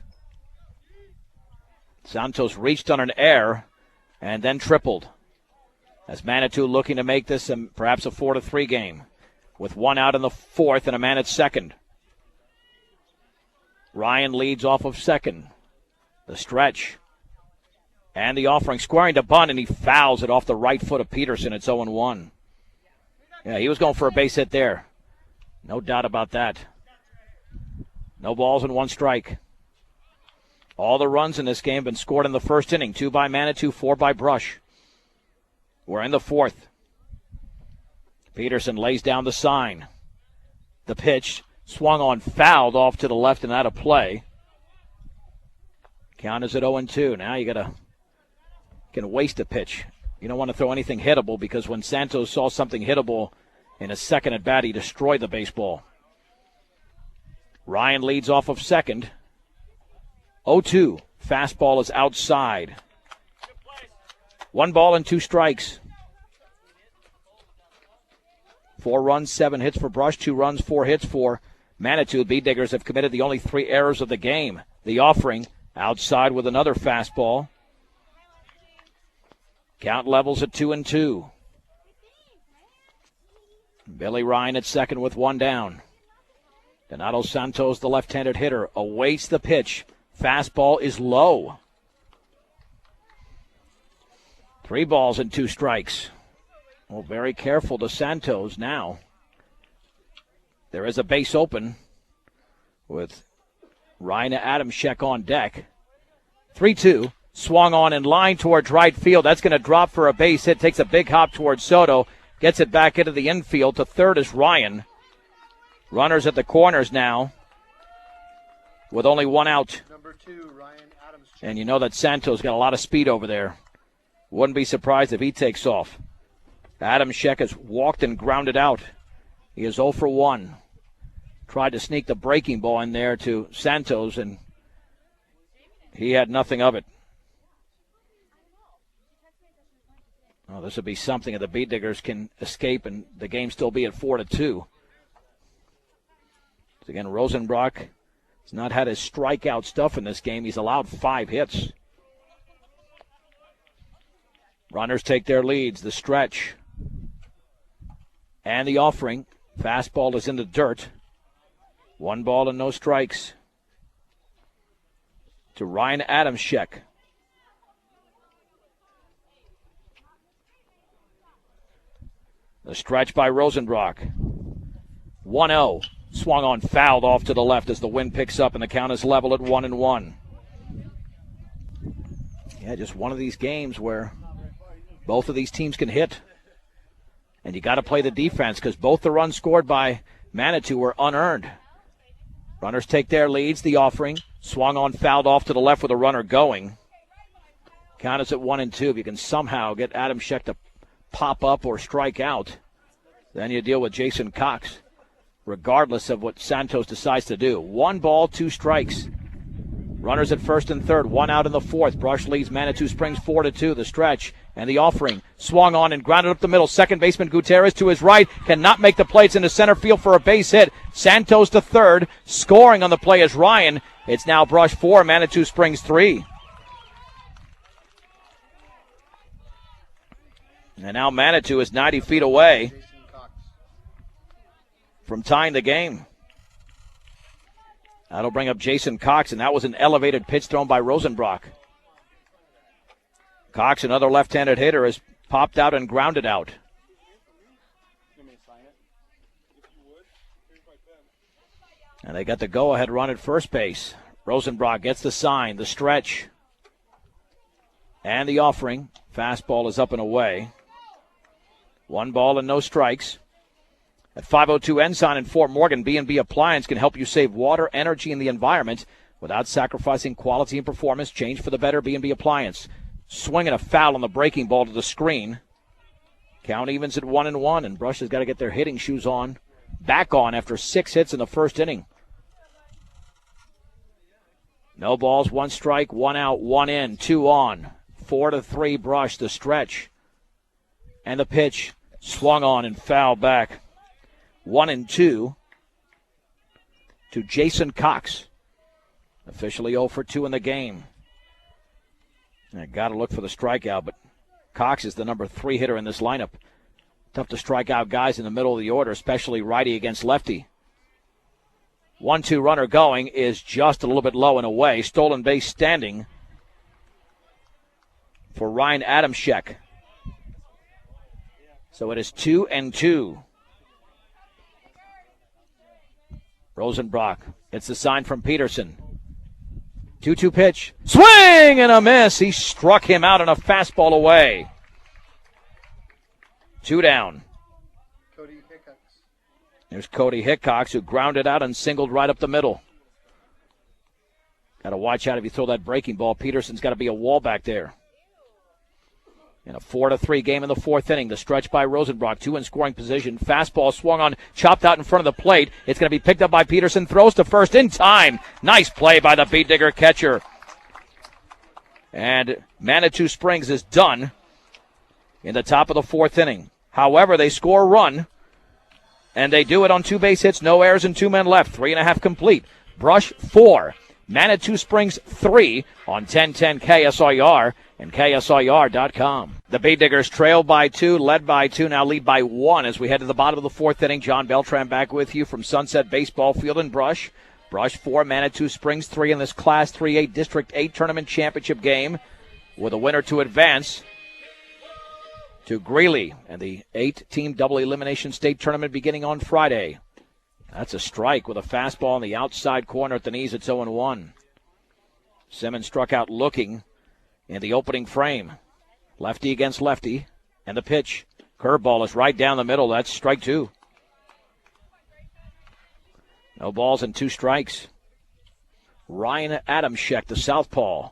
S1: Santos reached on an error and then tripled. As Manitou looking to make this perhaps a 4-3 game, with one out in the fourth and a man at second. Ryan leads off of second. The stretch. And the offering, squaring to bunt, and he fouls it off the right foot of Peterson. It's 0-1. Yeah, he was going for a base hit there. No doubt about that. No balls and one strike. All the runs in this game have been scored in the first inning. 2 by Manitou, 4 by Brush. We're in the fourth. Peterson lays down the sign. The pitch swung on, fouled off to the left and out of play. Count is at 0-2. Now you can waste a pitch. You don't want to throw anything hittable, because when Santos saw something hittable in his second at bat, he destroyed the baseball. Ryan leads off of second. 0-2. Fastball is outside. 1 ball and 2 strikes. 4 runs, 7 hits for Brush, 2 runs, 4 hits for Manitou. The Bee Diggers have committed the only 3 errors of the game. The offering outside with another fastball. Count levels at 2-2. Billy Ryan at second with 1 down. Donato Santos, the left-handed hitter, awaits the pitch. Fastball is low. 3 balls and 2 strikes. Well, very careful to Santos now. There is a base open with Ryan Adamczyk on deck. 3-2. Swung on in line towards right field. That's going to drop for a base hit. Takes a big hop towards Soto. Gets it back into the infield. To third is Ryan. Runners at the corners now with only 1 out.
S2: Number 2, Ryan Adamczyk.
S1: And you know that Santos got a lot of speed over there. Wouldn't be surprised if he takes off. Adamczyk has walked and grounded out. He is 0 for 1. Tried to sneak the breaking ball in there to Santos, and he had nothing of it. Oh, this would be something if the Bee Diggers can escape and the game still be at 4-2. So again, Rosenbrock has not had his strikeout stuff in this game. He's allowed 5 hits. Runners take their leads. The stretch. And the offering. Fastball is in the dirt. 1 ball and no strikes. To Ryan Adamczyk. The stretch by Rosenbrock. 1-0. Swung on, fouled off to the left as the wind picks up, and the count is level at 1-1. Yeah, just one of these games where both of these teams can hit. And you got to play the defense, because both the runs scored by Manitou were unearned. Runners take their leads. The offering. Swung on, fouled off to the left with a runner going. Count is at 1-2. If you can somehow get Adamczyk to pop up or strike out, then you deal with Jason Cox, regardless of what Santos decides to do. 1 ball, 2 strikes. Runners at first and third, 1 out in the fourth. Brush leads Manitou Springs 4-2. The stretch and the offering. Swung on and grounded up the middle. Second baseman Gutierrez to his right. Cannot make the play. It's into center field for a base hit. Santos to third. Scoring on the play is Ryan. It's now Brush 4, Manitou Springs 3. And now Manitou is 90 feet away
S2: Jason Cox.
S1: from tying the game. That'll bring up Jason Cox, and that was an elevated pitch thrown by Rosenbrock. Cox, another left-handed hitter, has popped out and grounded out. And they got the go-ahead run at first base. Rosenbrock gets the sign, the stretch, and the offering. Fastball is up and away. 1 ball and no strikes. At 502 Ensign in Fort Morgan, B&B Appliance can help you save water, energy, and the environment without sacrificing quality and performance. Change for the better, B&B Appliance. Swinging a foul on the breaking ball to the screen. Count evens at 1-1, and Brush has got to get their hitting shoes on. Back on after 6 hits in the first inning. No balls, 1 strike, 1 out, 1 in, 2 on. 4-3 Brush, the stretch. And the pitch swung on and fouled back. 1-2 to Jason Cox. Officially 0 for 2 in the game. I got to look for the strikeout, but Cox is the number 3 hitter in this lineup. Tough to strike out guys in the middle of the order, especially righty against lefty. 1-2 runner going is just a little bit low and away. Stolen base standing for Ryan Adamczyk. So it is 2-2. Rosenbrock gets the sign from Peterson. 2-2 pitch. Swing and a miss. He struck him out on a fastball away. 2 down.
S2: Cody Hickox.
S1: There's Cody Hickox, who grounded out and singled right up the middle. Got to watch out if you throw that breaking ball. Peterson's got to be a wall back there. In a 4-3 game in the 4th inning, the stretch by Rosenbrock, 2 in scoring position. Fastball swung on, chopped out in front of the plate. It's going to be picked up by Peterson. Throws to first in time. Nice play by the beat digger catcher. And Manitou Springs is done in the top of the 4th inning. However, they score a run, and they do it on 2 base hits, no errors, and 2 men left. 3.5 complete. Brush 4. Manitou Springs 3 on 1010 KSIR and KSIR.com. The Bay Diggers trail by 2, led by 2, now lead by 1 as we head to the bottom of the 4th inning. John Beltran back with you from Sunset Baseball Field in Brush. Brush 4, Manitou Springs 3 in this Class 3A District 8 Tournament Championship game, with a winner to advance to Greeley and the 8-team double elimination state tournament beginning on Friday. That's a strike with a fastball in the outside corner at the knees. It's 0-1. Simmons struck out looking in the opening frame. Lefty against lefty. And the pitch. Curveball is right down the middle. That's strike 2. No balls and 2 strikes. Ryan Adamczyk, the southpaw.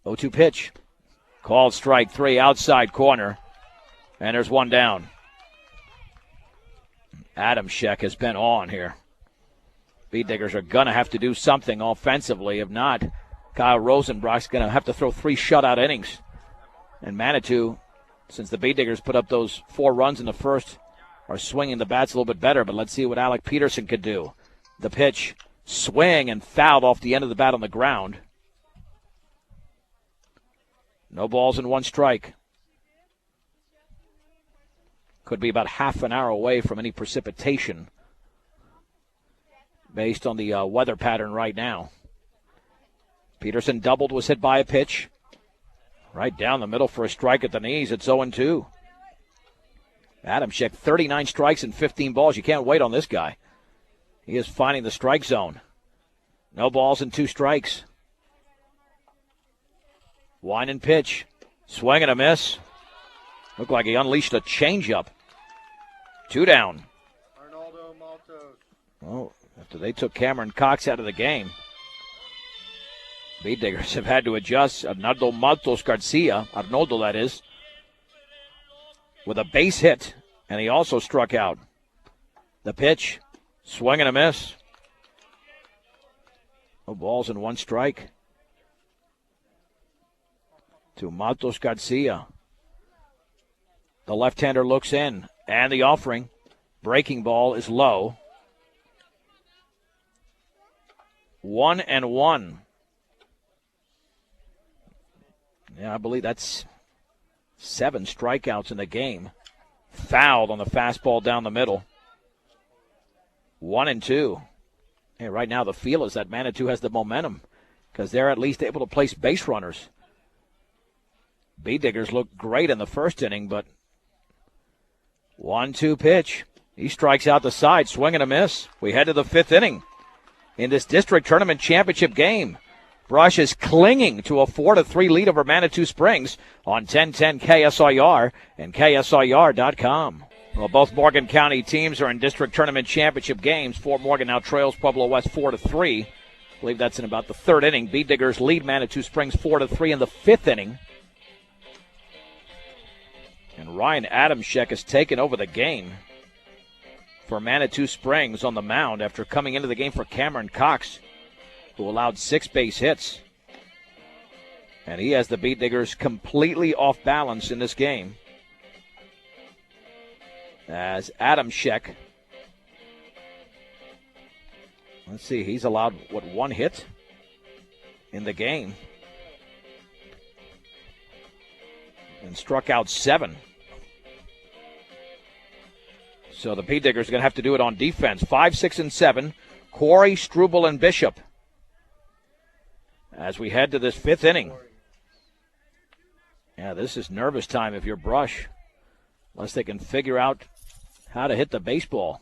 S1: 0-2 pitch. Called strike 3, outside corner. And there's 1 down. Adamczyk has been on here. Beat Diggers are going to have to do something offensively. If not, Kyle Rosenbrock's going to have to throw 3 shutout innings. And Manitou, since the Beat Diggers put up those 4 runs in the first, are swinging the bats a little bit better. But let's see what Alec Peterson could do. The pitch, swing, and fouled off the end of the bat on the ground. No balls and 1 strike. Could be about half an hour away from any precipitation based on the weather pattern right now. Peterson doubled, was hit by a pitch. Right down the middle for a strike at the knees. It's 0-2. Adamczyk, 39 strikes and 15 balls. You can't wait on this guy. He is finding the strike zone. No balls and 2 strikes. Wine and pitch. Swing and a miss. Looked like he unleashed a changeup. 2 down.
S2: Arnoldo Maltos.
S1: Well, after they took Cameron Cox out of the game, Beat Diggers have had to adjust. Arnoldo Maltos Garcia, Arnoldo that is, with a base hit, and he also struck out. The pitch, swing and a miss. No balls and 1 strike to Maltos Garcia. The left-hander looks in, and the offering. Breaking ball is low. 1-1. Yeah, I believe that's 7 strikeouts in the game. Fouled on the fastball down the middle. 1-2. And right now the feel is that Manitou has the momentum because they're at least able to place base runners. Bee Diggers looked great in the first inning, but 1-2 pitch. He strikes out the side, swing and a miss. We head to the 5th inning in this district tournament championship game. Brush is clinging to a 4-3 lead over Manitou Springs on 1010 KSIR and KSIR.com. Well, both Morgan County teams are in district tournament championship games. Fort Morgan now trails Pueblo West 4-3. I believe that's in about the 3rd inning. Bee Diggers lead Manitou Springs 4-3 in the 5th inning. And Ryan Adamschek has taken over the game for Manitou Springs on the mound after coming into the game for Cameron Cox, who allowed 6 base hits. And he has the Bee Diggers completely off balance in this game, as Adamschek, let's see, he's allowed, 1 hit in the game and struck out 7. So the Bee Diggers are going to have to do it on defense. 5, 6, and 7, Quarry, Struble, and Bishop, as we head to this 5th inning. Yeah, this is nervous time if you're Brush, unless they can figure out how to hit the baseball.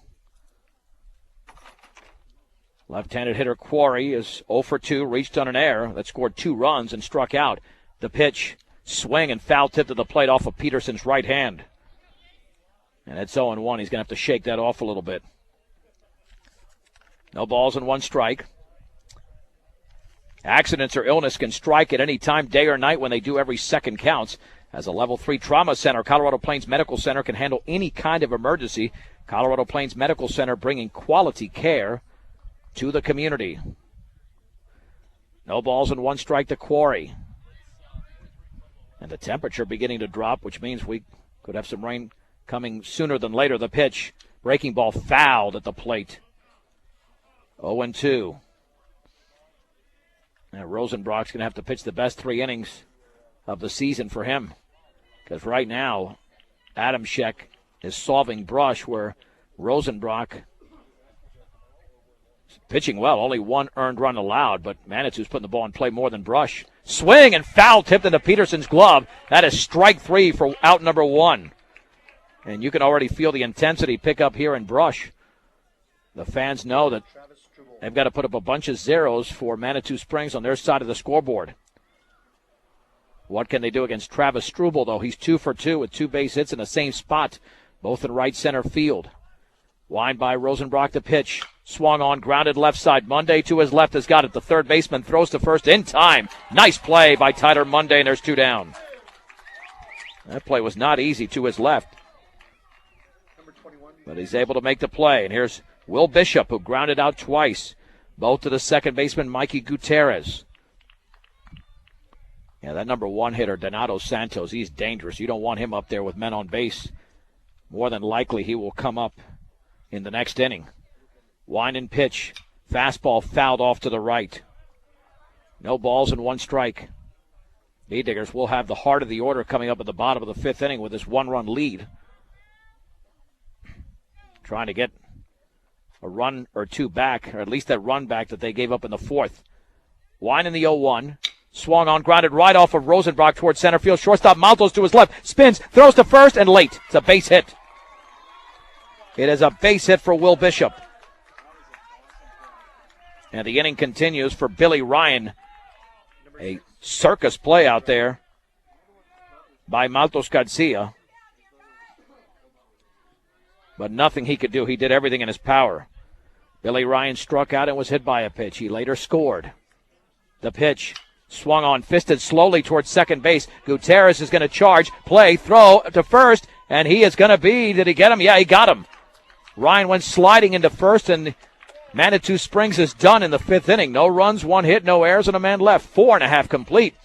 S1: Left-handed hitter Quarry is 0 for 2, reached on an error that scored 2 runs and struck out. The pitch, swing and foul tip to the plate off of Peterson's right hand. And it's 0-1. He's going to have to shake that off a little bit. No balls and 1 strike. Accidents or illness can strike at any time, day or night, when they do. Every second counts. As a Level 3 trauma center, Colorado Plains Medical Center can handle any kind of emergency. Colorado Plains Medical Center, bringing quality care to the community. No balls and 1 strike to Quarry. And the temperature beginning to drop, which means we could have some rain coming sooner than later. The pitch, breaking ball fouled at the plate. 0-2. Now Rosenbrock's going to have to pitch the best 3 innings of the season for him, because right now Adamschek is solving Brush, where Rosenbrock is pitching well. Only 1 earned run allowed, but Manitou's putting the ball in play more than Brush. Swing and foul tipped into Peterson's glove. That is strike 3 for out number 1. And you can already feel the intensity pick up here in Brush. The fans know that they've got to put up a bunch of zeros for Manitou Springs on their side of the scoreboard. What can they do against Travis Struble, though? He's 2 for 2 with 2 base hits in the same spot, both in right center field. Wind by Rosenbrock, the pitch. Swung on, grounded left side. Monday to his left has got it. The third baseman throws to first in time. Nice play by Tyler Monday, and there's 2 down. That play was not easy to his left, but he's able to make the play. And here's Will Bishop, who grounded out twice, both to the second baseman, Mikey Gutierrez. Yeah, that number 1 hitter, Donato Santos, he's dangerous. You don't want him up there with men on base. More than likely he will come up in the next inning. Wind and pitch. Fastball fouled off to the right. No balls and 1 strike. Bee Diggers will have the heart of the order coming up at the bottom of the 5th inning with this 1-run lead. Trying to get a run or 2 back, or at least that run back that they gave up in the 4th. Wind in the 0-1. Swung on, grounded right off of Rosenbrock towards center field. Shortstop Maltos to his left. Spins, throws to first, and late. It's a base hit. It is a base hit for Will Bishop. And the inning continues for Billy Ryan. A circus play out there by Maltos Garcia. But nothing he could do. He did everything in his power. Billy Ryan struck out and was hit by a pitch. He later scored. The pitch swung on, fisted slowly towards second base. Gutierrez is going to charge, play, throw to first, and he is going to be, did he get him? Yeah, he got him. Ryan went sliding into first, and Manitou Springs is done in the 5th inning. No runs, 1 hit, no errors, and a man left. 4.5 complete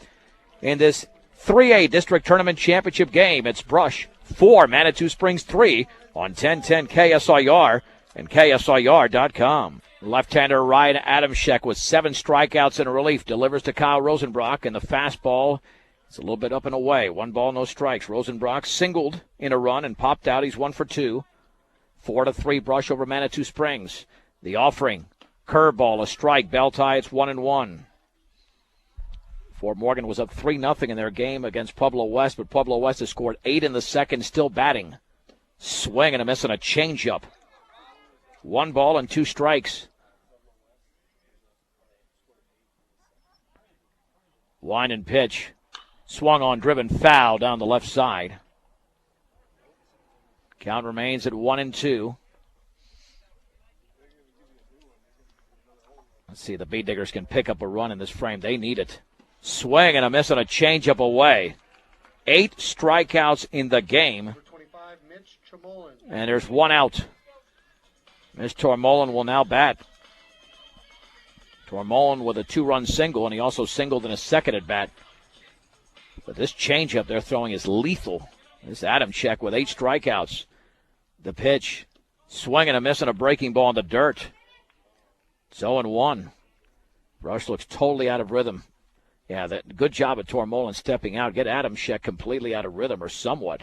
S1: in this 3A District Tournament Championship game. It's Brush 4, Manitou Springs 3 on 1010 KSIR and KSIR.com. Left-hander Ryan Adamschek with 7 strikeouts in relief delivers to Kyle Rosenbrock, and the fastball It's a little bit up and away. 1 ball, no strikes. Rosenbrock singled in a run and popped out. He's 1 for 2. 4-3 brush over Manitou Springs. The offering. Curveball, a strike. Bell tie, it's 1-1. Fort Morgan was up 3-0 in their game against Pueblo West, but Pueblo West has scored 8 in the second, still batting. Swing and a miss on a changeup. 1 ball and 2 strikes. Wind and pitch. Swung on, driven foul down the left side. Count remains at 1-2. Let's see, the Bee Diggers can pick up a run in this frame. They need it. Swing and a miss on a changeup away. 8 strikeouts in the game. And there's 1 out. Mitch Tormolin will now bat. Tormolin with a 2-run single, and he also singled in a second at bat. But this changeup they're throwing is lethal. This Adamczyk with 8 strikeouts. The pitch. Swing and a miss on a breaking ball in the dirt. It's 0-1. Brush looks totally out of rhythm. Yeah, good job at Tormolin stepping out. Get Adamczyk completely out of rhythm, or somewhat.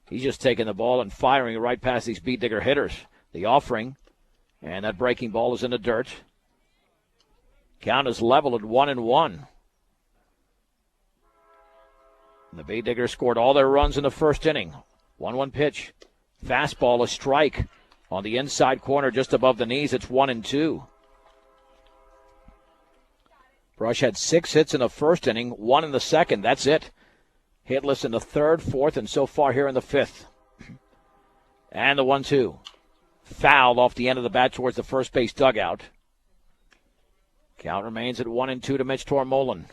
S1: He's just taking the ball and firing it right past these Beat Digger hitters. The offering, and that breaking ball is in the dirt. Count is level at 1-1. The Beat Diggers scored all their runs in the first inning. 1-1 pitch. Fastball, a strike on the inside corner just above the knees. It's 1-2. Brush had 6 hits in the first inning, 1 in the second. That's it. Hitless in the third, fourth, and so far here in the fifth. And the 1-2. Fouled off the end of the bat towards the first base dugout. Count remains at 1-2 to Mitch Tormolin.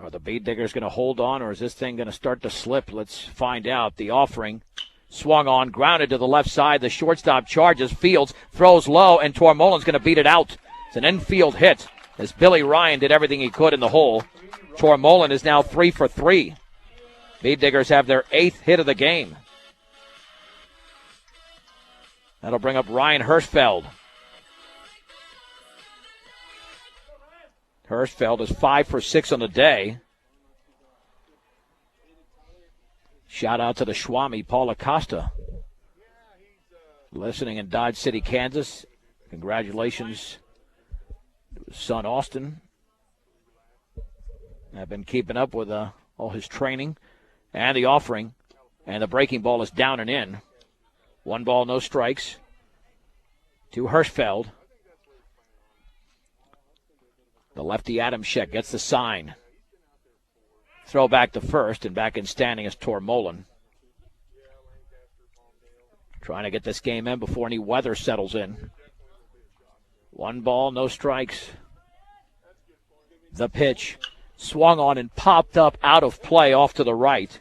S1: Are the Beat Diggers going to hold on, or is this thing going to start to slip? Let's find out. The offering. Swung on, grounded to the left side. The shortstop charges. Fields throws low, and Tormolin's going to beat it out. It's an infield hit as Billy Ryan did everything he could in the hole. Tormolin is now 3 for 3. Beat Diggers have their 8th hit of the game. That'll bring up Ryan Hirschfeld. Hirschfeld is 5 for 6 on the day. Shout out to the Schwami, Paul Acosta, listening in Dodge City, Kansas. Congratulations to his son, Austin. I've been keeping up with all his training. And the offering. And the breaking ball is down and in. 1 ball, no strikes. To Hirschfeld. The lefty Adamczyk gets the sign. Throw back to first, and back in standing is Tormolin. Trying to get this game in before any weather settles in. 1 ball, no strikes. The pitch. Swung on and popped up out of play off to the right.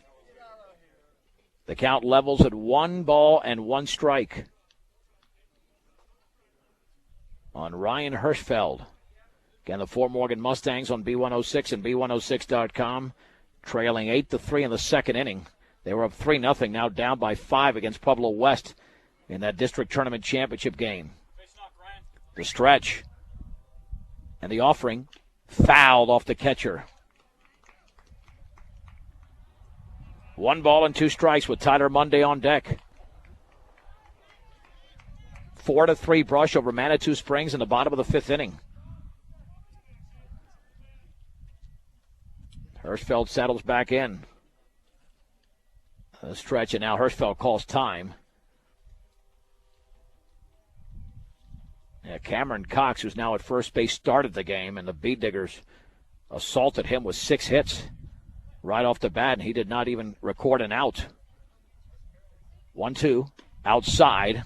S1: The count levels at 1 ball and 1 strike on Ryan Hirschfeld. Again, the Fort Morgan Mustangs on B106 and B106.com, trailing 8-3 in the second inning. They were up 3-0, now down by 5 against Pueblo West in that district tournament championship game. The stretch. And the offering, fouled off the catcher. 1 ball and 2 strikes with Tyler Monday on deck. 4-3 brush over Manitou Springs in the bottom of the 5th inning. Hirschfeld settles back in. A stretch, and now Hirschfeld calls time. Yeah, Cameron Cox, who's now at first base, started the game, and the Beat Diggers assaulted him with 6 hits right off the bat, and he did not even record an out. 1-2, outside.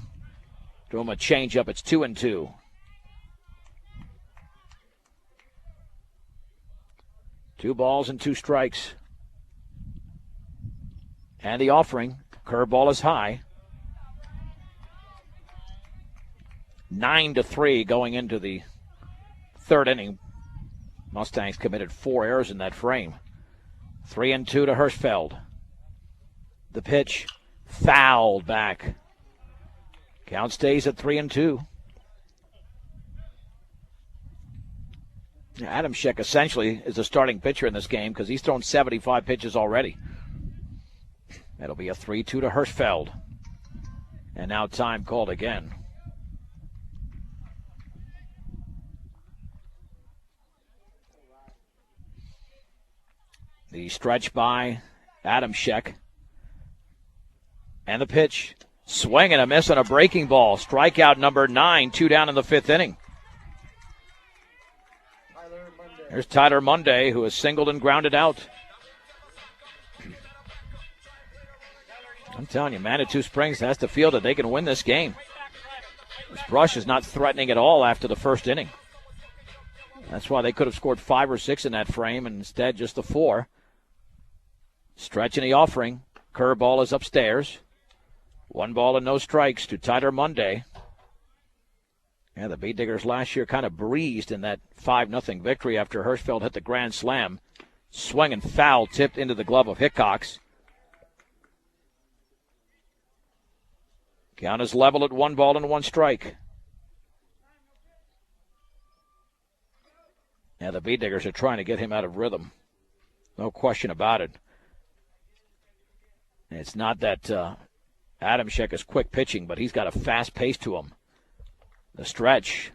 S1: Threw him a changeup. It's 2-2. Two balls and 2 strikes. And the offering. Curveball is high. 9-3 going into the 3rd inning. Mustangs committed 4 errors in that frame. 3-2 to Hirschfeld. The pitch fouled back. Count stays at 3-2. Adam Scheck essentially is a starting pitcher in this game because he's thrown 75 pitches already. That'll be a 3-2 to Hirschfeld. And now time called again. The stretch by Adam Scheck. And the pitch. Swing and a miss on a breaking ball. Strikeout number 9, 2 down in the 5th inning. There's Tyler Monday, who has singled and grounded out. I'm telling you, Manitou Springs has to feel that they can win this game. This Brush is not threatening at all after the first inning. That's why they could have scored 5 or 6 in that frame, and instead just the 4. Stretch in the offering. Curveball is upstairs. 1 ball and no strikes to Tyler Monday. Yeah, the Bee Diggers last year kind of breezed in that 5-0 victory after Hirschfeld hit the grand slam. Swing and foul tipped into the glove of Hickox. Count is level at 1 ball and 1 strike. Yeah, the Bee Diggers are trying to get him out of rhythm. No question about it. It's not that Adam Scheck is quick pitching, but he's got a fast pace to him. The stretch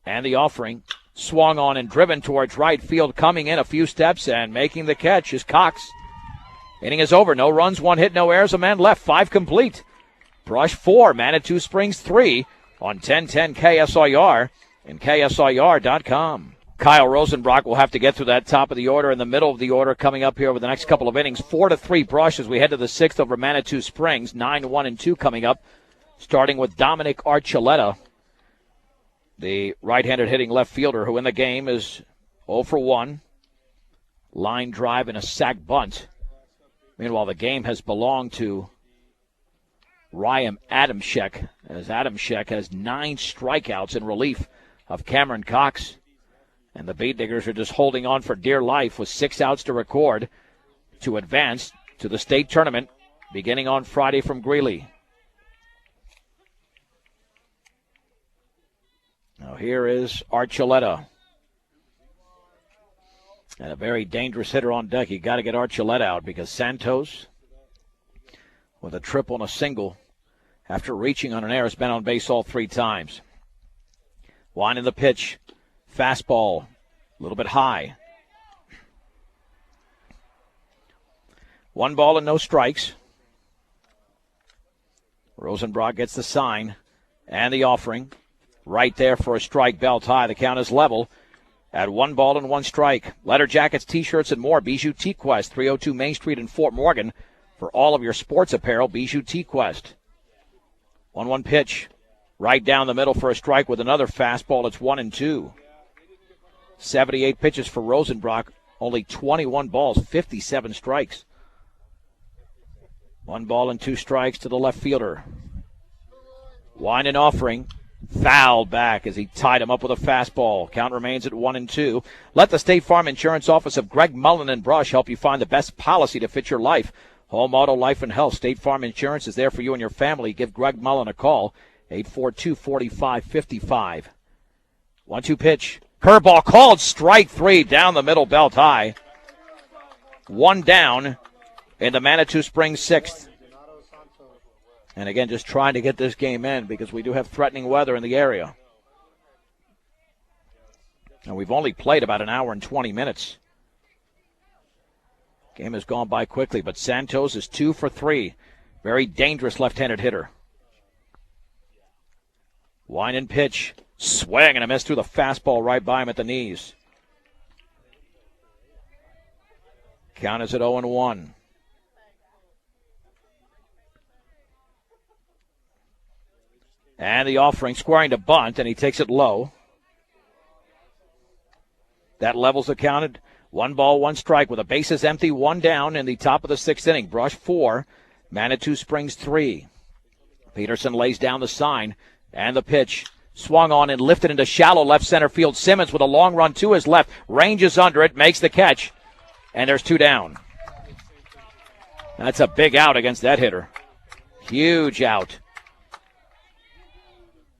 S1: and the offering. Swung on and driven towards right field. Coming in a few steps and making the catch is Cox. Inning is over. No runs, 1 hit, no errors, a man left. 5 complete. Brush 4, Manitou Springs 3 on 1010 KSIR and KSIR.com. Kyle Rosenbrock will have to get through that top of the order and the middle of the order coming up here over the next couple of innings. 4-3 Brush as we head to the 6th over Manitou Springs. 9-1-2 coming up. Starting with Dominic Archuleta, the right-handed hitting left fielder who in the game is 0 for 1. Line drive and a sac bunt. Meanwhile, the game has belonged to Ryan Adamscheck, as Adamscheck has 9 strikeouts in relief of Cameron Cox. And the Bee Diggers are just holding on for dear life with 6 outs to record to advance to the state tournament beginning on Friday from Greeley. Now here is Archuleta. And a very dangerous hitter on deck. You got to get Archuleta out because Santos, with a triple and a single, after reaching on an error, has been on base all 3 times. Winding the pitch. Fastball, a little bit high. 1 ball and no strikes. Rosenbrock gets the sign and the offering. Right there for a strike, belt high. The count is level at 1 ball and 1 strike. Letter jackets, T-shirts, and more. Bijou T-Quest, 302 Main Street in Fort Morgan. For all of your sports apparel, Bijou T-Quest. 1-1 pitch. Right down the middle for a strike with another fastball. It's 1-2. 78 pitches for Rosenbrock. Only 21 balls, 57 strikes. 1 ball and 2 strikes to the left fielder. Wind and offering. Fouled back as he tied him up with a fastball. Count remains at 1-2. Let the State Farm Insurance Office of Greg Mullen and Brush help you find the best policy to fit your life. Home, auto, life, and health. State Farm Insurance is there for you and your family. Give Greg Mullen a call. 842-4555. 1-2 pitch. Curveball called. Strike 3 down the middle, belt high. 1 down in the Manitou Springs 6th. And again, just trying to get this game in because we do have threatening weather in the area. And we've only played about an hour and 20 minutes. Game has gone by quickly, but Santos is 2 for 3. Very dangerous left-handed hitter. Wind and pitch. Swing and a miss through the fastball right by him at the knees. Count is at 0-1. And the offering, squaring to bunt, and he takes it low. That levels the count. 1 ball, 1 strike with a bases empty, 1 down in the top of the 6th inning. Brush 4, Manitou Springs 3. Peterson lays down the sign and the pitch. Swung on and lifted into shallow left center field. Simmons with a long run to his left. Ranges under it, makes the catch, and there's 2 down. That's a big out against that hitter. Huge out.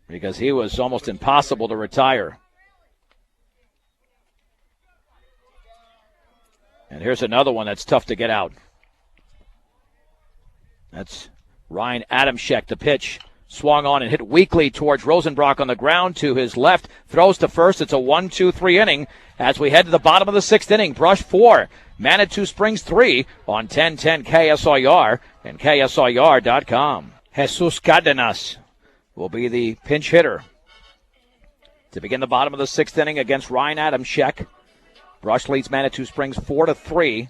S1: Because he was almost impossible to retire. And here's another one that's tough to get out. That's Ryan Adamczyk, the pitch. Swung on and hit weakly towards Rosenbrock on the ground to his left. Throws to first. It's a 1-2-3 inning as we head to the bottom of the sixth inning. Brush 4, Manitou Springs 3 on 1010 KSIR and KSIR.com. Jesus Cardenas will be the pinch hitter to begin the bottom of the sixth inning against Ryan Adamczyk. Brush leads Manitou Springs 4-3.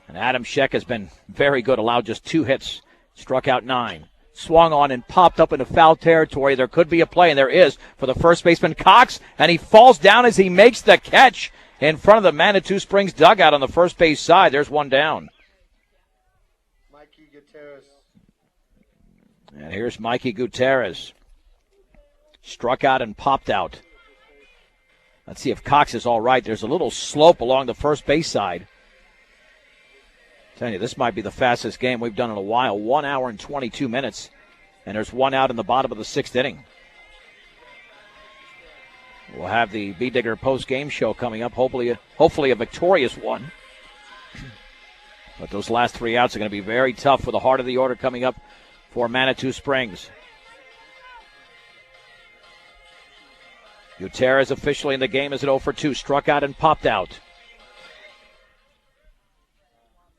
S1: And Adamczyk has been very good, allowed just 2 hits, struck out 9. Swung on and popped up into foul territory. There could be a play, and there is for the first baseman, Cox, and he falls down as he makes the catch in front of the Manitou Springs dugout on the first base side. There's one down.
S2: Mikey Gutierrez.
S1: And here's Mikey Gutierrez. Struck out and popped out. Let's see if Cox is all right. There's a little slope along the first base side. Tell you, this might be the fastest game we've done in a while. 1 hour and 22 minutes. And there's one out in the bottom of the sixth inning. We'll have the B-Digger post-game show coming up. Hopefully a victorious one. But those last 3 outs are going to be very tough for the heart of the order coming up for Manitou Springs. Gutierrez officially in the game as an 0-for-2. Struck out and popped out.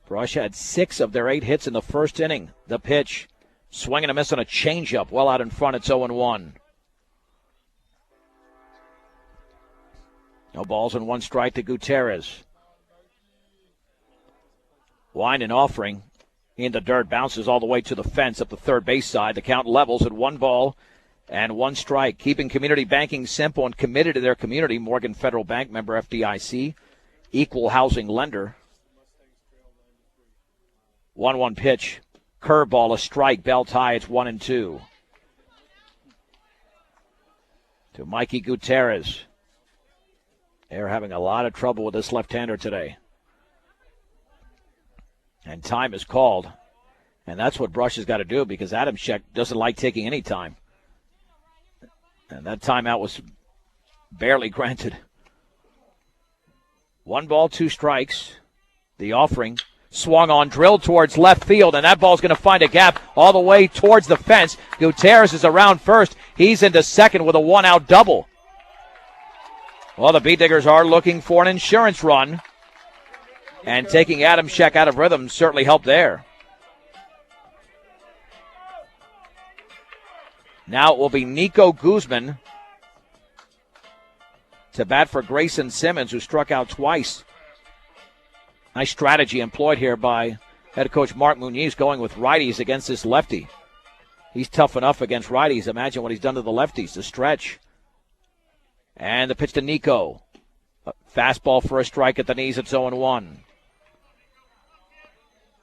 S1: Brush had 6 of their 8 hits in the first inning. The pitch. Swing and a miss on a changeup. Well out in front. It's 0-1. No balls and 1 strike to Gutierrez. Wind and offering in the dirt. Bounces all the way to the fence up the third base side. The count levels at 1 ball and 1 strike. Keeping community banking simple and committed to their community. Morgan Federal Bank, member FDIC. Equal housing lender. 1-1 pitch. Curveball, a strike. Belt high. It's 1-2. To Mikey Gutierrez. They're having a lot of trouble with this left-hander today. And time is called. And that's what Brush has got to do because Adamczyk doesn't like taking any time. And that timeout was barely granted. 1 ball, 2 strikes. The offering. Swung on, drilled towards left field, and that ball's going to find a gap all the way towards the fence. Gutierrez is around first. He's into second with a 1-out double. Well, the B-Diggers are looking for an insurance run, and taking Adamczyk out of rhythm certainly helped there. Now it will be Nico Guzman to bat for Grayson Simmons, who struck out twice. Nice strategy employed here by head coach Mark Muniz, going with righties against this lefty. He's tough enough against righties. Imagine what he's done to the lefties, the stretch. And the pitch to Nico. A fastball for a strike at the knees. It's 0-1.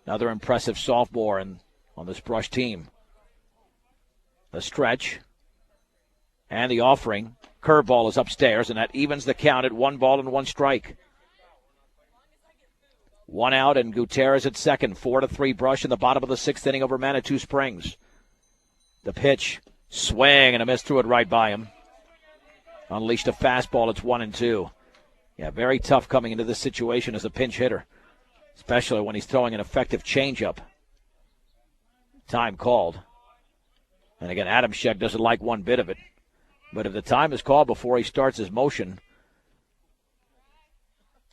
S1: Another impressive sophomore on this Brush team. The stretch. And the offering. Curveball is upstairs, and that evens the count at 1 ball and 1 strike. 1 out, and Gutierrez at second. 4-3 Brush in the bottom of the sixth inning over Manitou Springs. The pitch, swing and a miss, threw it right by him. Unleashed a fastball. It's 1-2. Yeah, very tough coming into this situation as a pinch hitter, especially when he's throwing an effective changeup. Time called. And again, Adamczyk doesn't like one bit of it. But if the time is called before he starts his motion,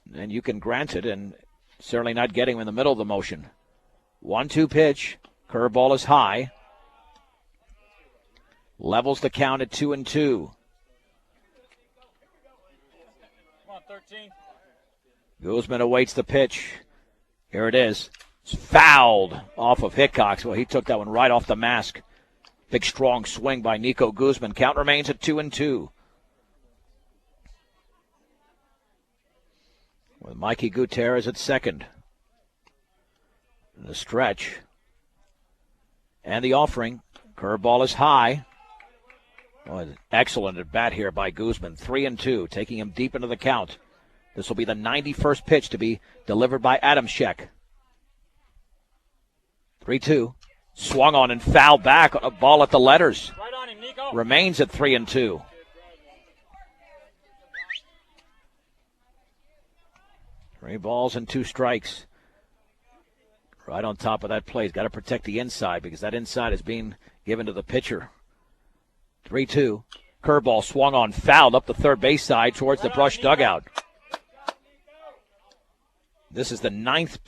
S1: then you can grant it, and certainly not getting him in the middle of the motion. 1-2 pitch. Curveball is high. Levels the count at 2-2. Come on, 13. Guzman awaits the pitch. Here it is. It's fouled off of Hickox. Well, he took that one right off the mask. Big, strong swing by Nico Guzman. Count remains at 2-2. With Mikey Gutierrez at second. The stretch. And the offering. Curveball is high. Oh, excellent at bat here by Guzman. 3-2, taking him deep into the count. This will be the 91st pitch to be delivered by Adamczyk. 3-2. Swung on and fouled back on a ball at the letters.
S3: Right on him, Nico.
S1: Remains at 3-2. 3 balls and 2 strikes. Right on top of that play. He's got to protect the inside because that inside is being given to the pitcher. 3-2. Curveball swung on, fouled up the third base side towards the Brush dugout. This is the 9th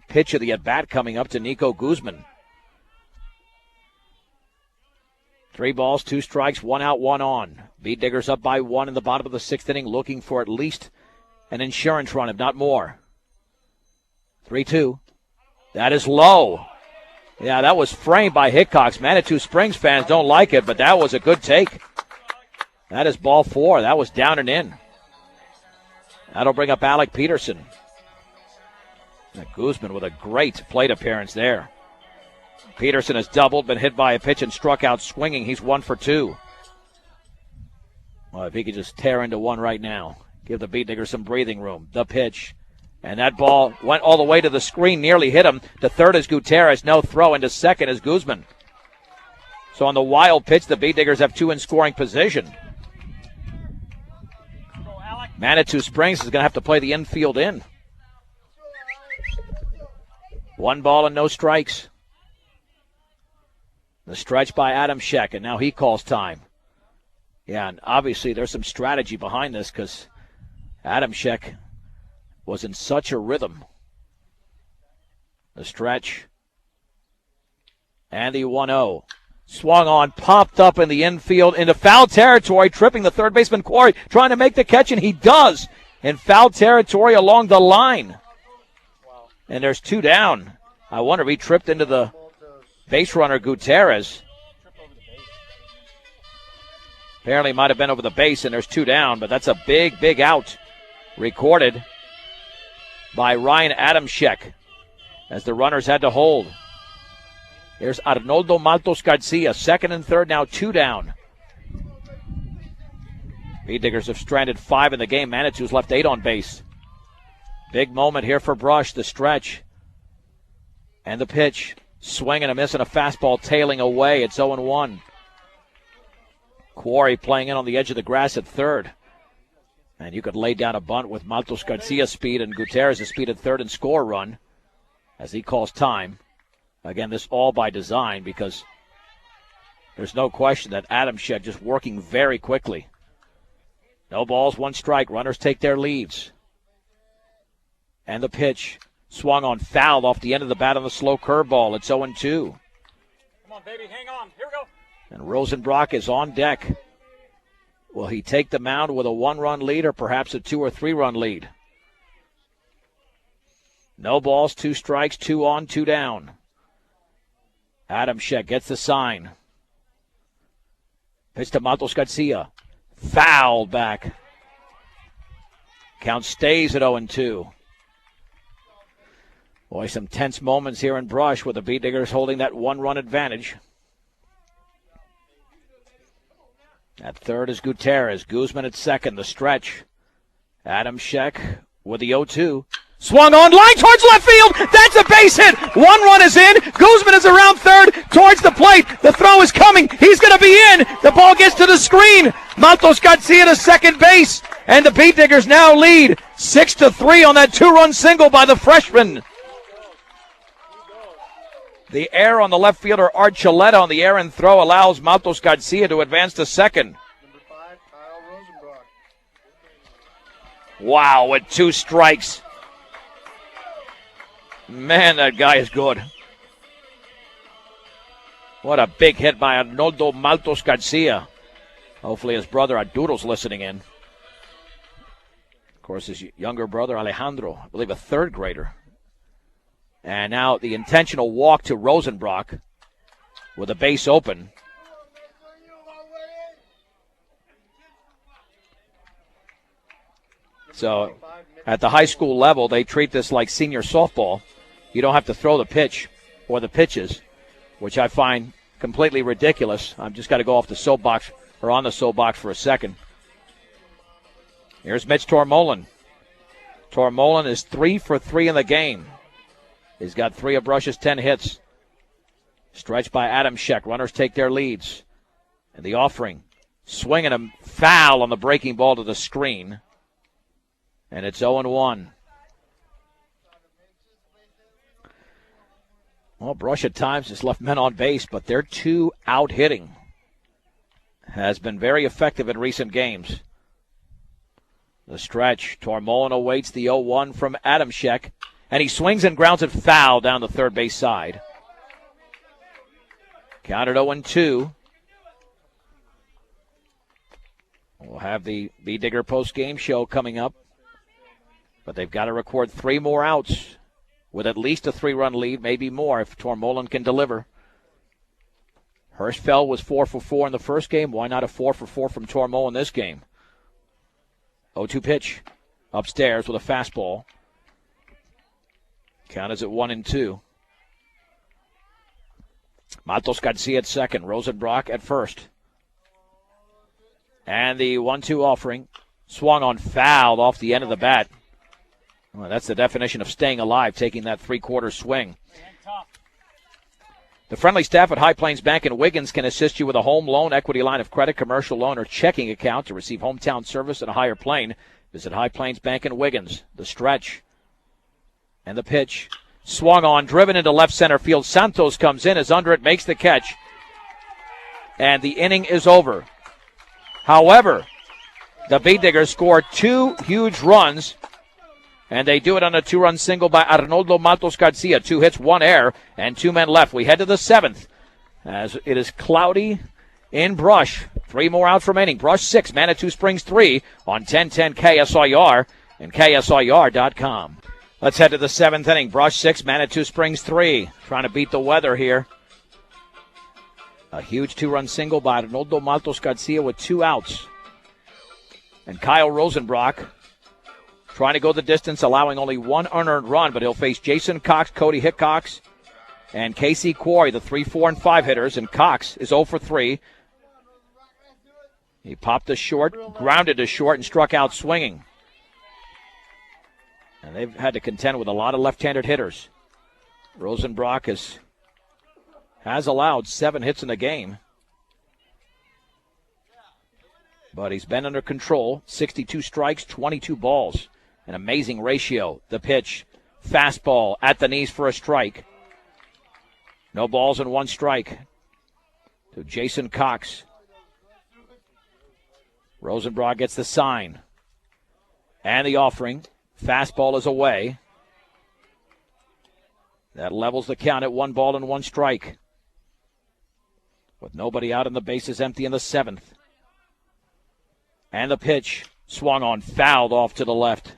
S1: pitch of the at-bat coming up to Nico Guzman. 3 balls, 2 strikes, 1 out, 1 on. Beat Diggers up by 1 in the bottom of the 6th inning, looking for at least an insurance run, if not more. 3-2. That is low. Yeah, that was framed by Hickox. Manitou Springs fans don't like it, but that was a good take. That is ball 4. That was down and in. That'll bring up Alec Peterson. And Guzman with a great plate appearance there. Peterson has doubled, been hit by a pitch and struck out swinging. He's 1 for 2. Well, if he could just tear into one right now, give the Beat Diggers some breathing room. The pitch. And that ball went all the way to the screen, nearly hit him. To third is Gutierrez. No throw. Into second is Guzman. So on the wild pitch, the Beat Diggers have 2 in scoring position. Manitou Springs is going to have to play the infield in. 1 ball and no strikes. The stretch by Adam Scheck, and now he calls time. Yeah, and obviously there's some strategy behind this because Adam Scheck was in such a rhythm. The stretch. And the 1-0. Swung on, popped up in the infield into foul territory, tripping the third baseman Quarry, trying to make the catch, and he does in foul territory along the line. And there's 2 down. I wonder if he tripped into the base runner Gutierrez. Apparently might have been over the base, and there's 2 down, but that's a big, big out recorded by Ryan Adamczyk as the runners had to hold. Here's Arnoldo Maltos Garcia, 2nd and 3rd, now 2 down. Beat Diggers have stranded 5 in the game. Manitou's left 8 on base. Big moment here for Brush, the stretch. And the pitch. Swing and a miss and a fastball tailing away. It's 0-1. Quarry playing in on the edge of the grass at third. And you could lay down a bunt with Maltos Garcia's speed and Gutierrez's speed at third and score a run as he calls time. Again, this all by design because there's no question that Adamczyk just working very quickly. No balls, 1 strike. Runners take their leads. And the pitch swung on, fouled off the end of the bat on the slow curveball. It's 0-2.
S3: Come on, baby, hang on. Here we go.
S1: And Rosenbrock is on deck. Will he take the mound with a 1-run lead or perhaps a 2 or 3-run lead? No balls, 2 strikes, 2 on, 2 down. Adamczyk gets the sign. Pitch to Maltos Garcia. Fouled back. Count stays at 0-2. Boy, some tense moments here in Brush with the Beat Diggers holding that 1-run advantage. At third is Gutierrez. Guzman at second. The stretch. Adamczyk with the 0-2. Swung on, line towards left field. That's a base hit. 1 run is in. Guzman is around third towards the plate. The throw is coming. He's going to be in. The ball gets to the screen. Maltos Garcia to second base. And the Beat Diggers now lead 6-3 on that 2-run single by the freshman. The error on the left fielder Archuleta on the errant throw allows Maltos Garcia to advance to second.
S2: Number 5, Kyle Rosenbrock.
S1: Wow, with 2 strikes. Man, that guy is good. What a big hit by Arnoldo Maltos Garcia. Hopefully his brother Arturo's listening in. Of course, his younger brother Alejandro, I believe a 3rd grader. And now the intentional walk to Rosenbrock with a base open. So at the high school level, they treat this like senior softball. You don't have to throw the pitch or the pitches, which I find completely ridiculous. I've just got to go off the soapbox or on the soapbox for a second. Here's Mitch Tormolen. Tormolen is 3 for 3 in the game. He's got 3 of Brush's 10 hits. Stretched by Adamczyk. Runners take their leads. And the offering. Swinging a foul on the breaking ball to the screen. And it's 0-1. Well, Brush at times has left men on base, but their 2-out hitting has been very effective in recent games. The stretch. Tormolin awaits the 0-1 from Adamczyk, and he swings and grounds it foul down the third base side. Counted 0-2. We'll have the B-Digger post-game show coming up, but they've got to record 3 more outs with at least a 3-run lead, maybe more if Tormolin can deliver. Hirschfeld was 4 for 4 in the first game. Why not a 4 for 4 from Tormolin this game? 0-2 pitch. Upstairs with a fastball. Count is at 1-2. Matos Garcia at second. Rosenbrock at first. And the 1-2 offering. Swung on, fouled off the end of the bat. Well, that's the definition of staying alive, taking that 3/4 swing. The friendly staff at High Plains Bank in Wiggins can assist you with a home loan, equity line of credit, commercial loan, or checking account to receive hometown service at a higher plane. Visit High Plains Bank in Wiggins. The stretch. And the pitch. Swung on, driven into left center field. Santos comes in, is under it, makes the catch. And the inning is over. However, the B-Diggers score 2 huge runs, and they do it on a 2-run single by Arnoldo Matos Garcia. 2 hits, 1 error, and 2 men left. We head to the 7th as it is cloudy in Brush. 3 more outs remaining. Brush 6, Manitou Springs 3 on 1010 KSIR and KSIR.com. Let's head to the 7th inning. Brush 6, Manitou Springs 3. Trying to beat the weather here. A huge 2-run single by Arnoldo Matos Garcia with 2 outs. And Kyle Rosenbrock trying to go the distance, allowing only 1 unearned run, but he'll face Jason Cox, Cody Hickox, and Casey Quarry, the 3, 4, and 5 hitters, and Cox is 0 for 3. He popped to short, grounded to short, and struck out swinging. And they've had to contend with a lot of left-handed hitters. Rosenbrock has allowed 7 hits in the game. But he's been under control. 62 strikes, 22 balls. An amazing ratio. The pitch. Fastball at the knees for a strike. No balls and 1 strike to Jason Cox. Rosenbrock gets the sign. And the offering. Fastball is away. That levels the count at 1 ball and 1 strike. With nobody out and the bases empty in the 7th. And the pitch. Swung on, fouled off to the left.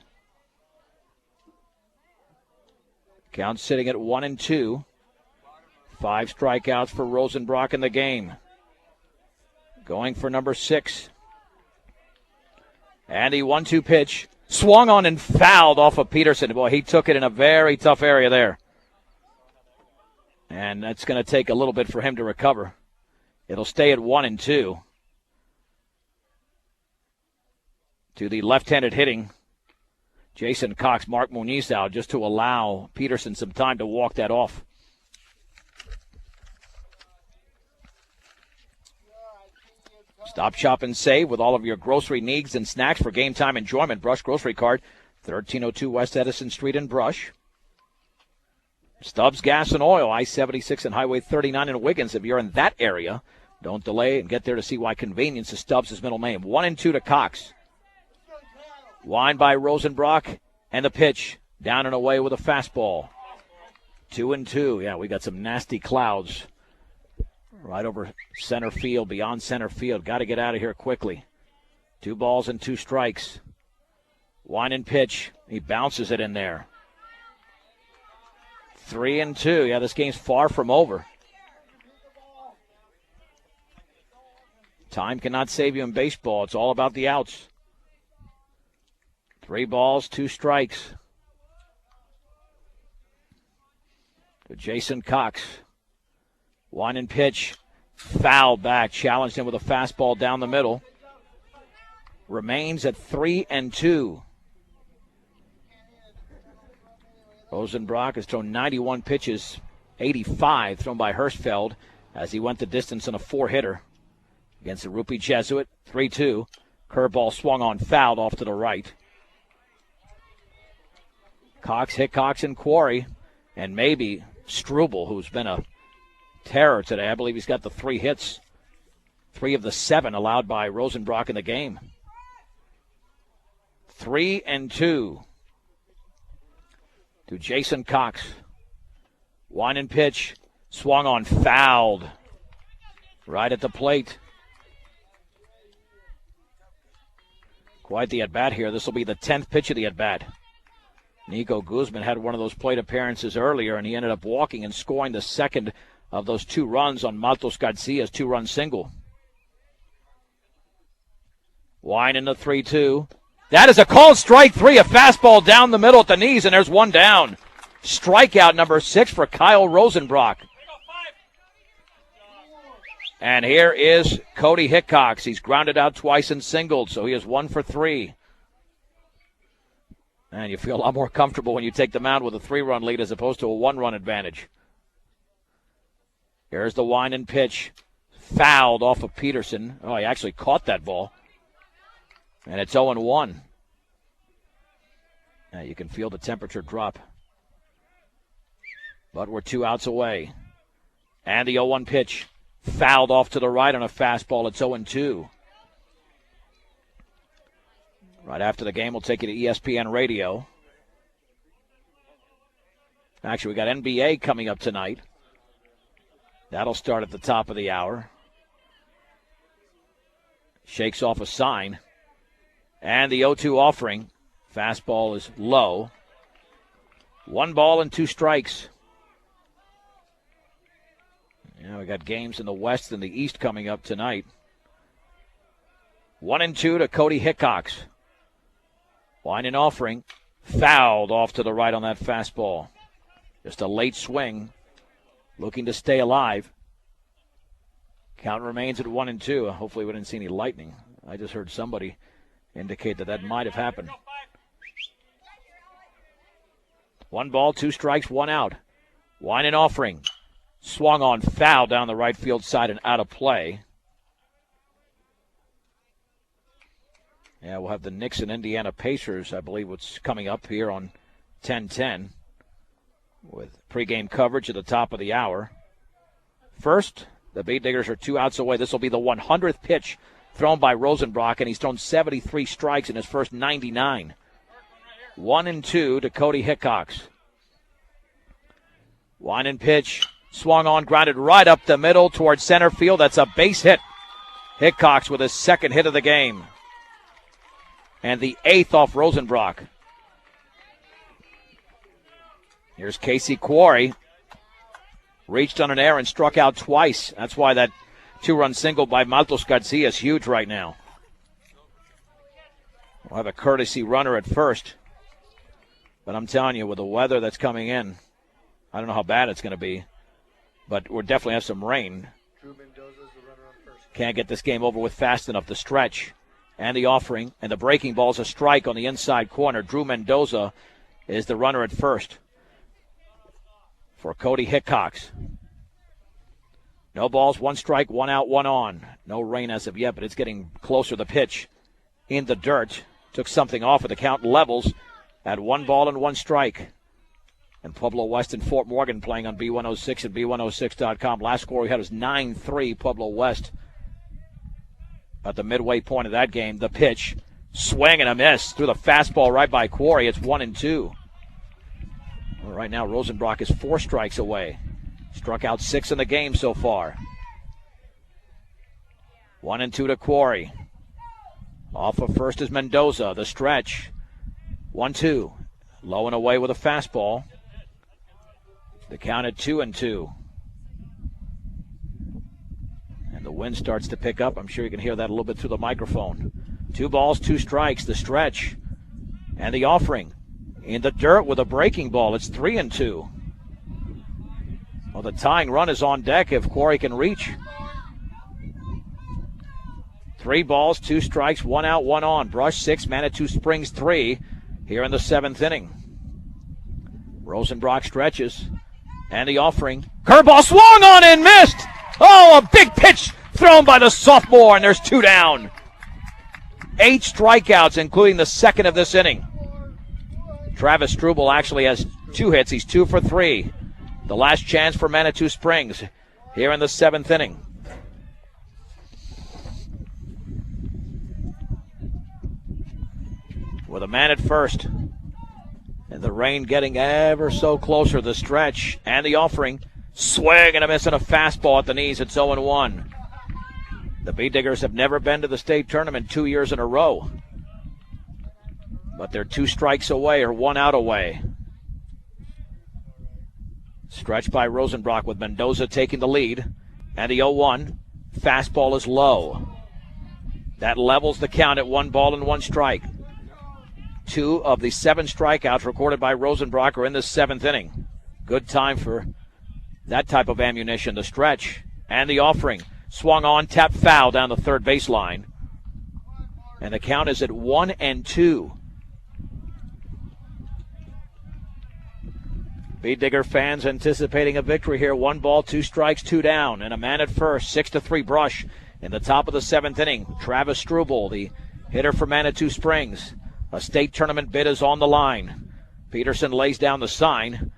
S1: Count sitting at 1-2. 5 strikeouts for Rosenbrock in the game. Going for number 6. And the 1-2 pitch. Swung on and fouled off of Peterson. Boy, he took it in a very tough area there. And that's going to take a little bit for him to recover. It'll stay at 1-2. To the left-handed hitting Jason Cox, Mark Muniz out just to allow Peterson some time to walk that off. Stop, shop, and save with all of your grocery needs and snacks for game time enjoyment. Brush Grocery Cart, 1302 West Edison Street in Brush. Stubbs Gas and Oil, I-76 and Highway 39 in Wiggins. If you're in that area, don't delay and get there to see why convenience is Stubbs' middle name. 1-2 to Cox. Wind by Rosenbrock, and the pitch. Down and away with a fastball. 2-2. Yeah, we got some nasty clouds right over center field, beyond center field. Got to get out of here quickly. 2 balls and 2 strikes. Wind and pitch. He bounces it in there. 3-2. Yeah, this game's far from over. Time cannot save you in baseball. It's all about the outs. 3 balls, 2 strikes. To Jason Cox. Wind and pitch. Fouled back. Challenged him with a fastball down the middle. Remains at 3-2. Rosenbrock has thrown 91 pitches, 85 thrown by Hirschfeld as he went the distance on a 4-hitter against the Rupee Jesuit. 3-2. Curveball swung on, fouled off to the right. Cox, Hickox, and Quarry, and maybe Struble, who's been a terror today. I believe he's got the 3 hits. 3 of the 7 allowed by Rosenbrock in the game. 3-2 to Jason Cox. Wine and pitch. Swung on, fouled. Right at the plate. Quite the at-bat here. This will be the 10th pitch of the at-bat. Nico Guzman had one of those plate appearances earlier, and he ended up walking and scoring the second of those 2 runs on Maltos Garcia's 2-run single. Wine in the 3-2. That is a called strike 3, a fastball down the middle at the knees, and there's 1 down. Strikeout number 6 for Kyle Rosenbrock. And here is Cody Hickox. He's grounded out twice and singled, so he is 1 for 3. And you feel a lot more comfortable when you take the mound with a 3-run lead as opposed to a 1-run advantage. Here's the wind and pitch. Fouled off of Peterson. Oh, he actually caught that ball. And it's 0-1. Now you can feel the temperature drop. But we're 2 outs away. And the 0-1 pitch. Fouled off to the right on a fastball. It's 0-2. Right after the game, we'll take you to ESPN Radio. Actually, we got NBA coming up tonight. That'll start at the top of the hour. Shakes off a sign. And the 0-2 offering. Fastball is low. 1 ball and 2 strikes. Yeah, we got games in the West and the East coming up tonight. 1-2 to Cody Hickox. Line and offering. Fouled off to the right on that fastball. Just a late swing. Looking to stay alive. Count remains at 1-2. Hopefully we didn't see any lightning. I just heard somebody indicate that might have happened. 1 ball, 2 strikes, 1 out. Line and offering. Swung on, foul down the right field side and out of play. Yeah, we'll have the Knicks and Indiana Pacers, I believe, what's coming up here on 10:10 with pregame coverage at the top of the hour. First, the Beat Diggers are 2 outs away. This will be the 100th pitch thrown by Rosenbrock, and he's thrown 73 strikes in his first 99. 1-2 to Cody Hickox. Line and pitch. Swung on, grounded right up the middle towards center field. That's a base hit. Hickox with his 2nd hit of the game. And the 8th off Rosenbrock. Here's Casey Quarry. Reached on an error and struck out twice. That's why that 2-run single by Maltos Garcia is huge right now. We'll have a courtesy runner at first. But I'm telling you, with the weather that's coming in, I don't know how bad it's going to be. But we'll definitely have some rain.
S2: Drew Mendoza's the runner on first.
S1: Can't get this game over with fast enough. The stretch and the offering. And the breaking ball's a strike on the inside corner. Drew Mendoza is the runner at first for Cody Hickox. No balls, 1 strike, 1 out, 1 on. No rain as of yet, but it's getting closer. The pitch in the dirt. Took something off of the count levels at 1 ball and 1 strike. And Pueblo West and Fort Morgan playing on B106 and B106.com. Last score we had was 9-3 Pueblo West. At the midway point of that game, the pitch, swing and a miss through the fastball right by Quarry. It's 1-2. Well, right now, Rosenbrock is 4 strikes away. Struck out 6 in the game so far. 1-2 to Quarry. Off of first is Mendoza. The stretch. 1-2. Low and away with a fastball. The count at 2-2. And the wind starts to pick up. I'm sure you can hear that a little bit through the microphone. 2 balls, 2 strikes. The stretch. And the offering. In the dirt with a breaking ball. It's 3-2. Well, the tying run is on deck if Quarry can reach. 3 balls, 2 strikes, 1 out, 1 on. Brush 6, Manitou Springs 3 here in the 7th inning. Rosenbrock stretches. And the offering. Curveball swung on and missed. Oh, a big pitch thrown by the sophomore, and there's 2 down. 8 strikeouts, including the 2nd of this inning. Travis Struble actually has 2 hits. He's 2 for 3. The last chance for Manitou Springs here in the 7th inning. With a man at first. And the rain getting ever so closer. The stretch and the offering. Swing and a miss and a fastball at the knees. It's 0-1. The Bee Diggers have never been to the state tournament 2 years in a row. But they're 2 strikes away or 1 out away. Stretch by Rosenbrock with Mendoza taking the lead. And the 0-1. Fastball is low. That levels the count at 1 ball and 1 strike. 2 of the 7 strikeouts recorded by Rosenbrock are in the 7th inning. Good time for that type of ammunition. The stretch and the offering. Swung on, tapped foul down the third baseline. And the count is at 1-2. Bee Digger fans anticipating a victory here. 1 ball, 2 strikes, 2 down. And a man at first, 6-3 brush in the top of the 7th inning. Travis Struble, the hitter for Manitou Springs. A state tournament bid is on the line. Peterson lays down the sign.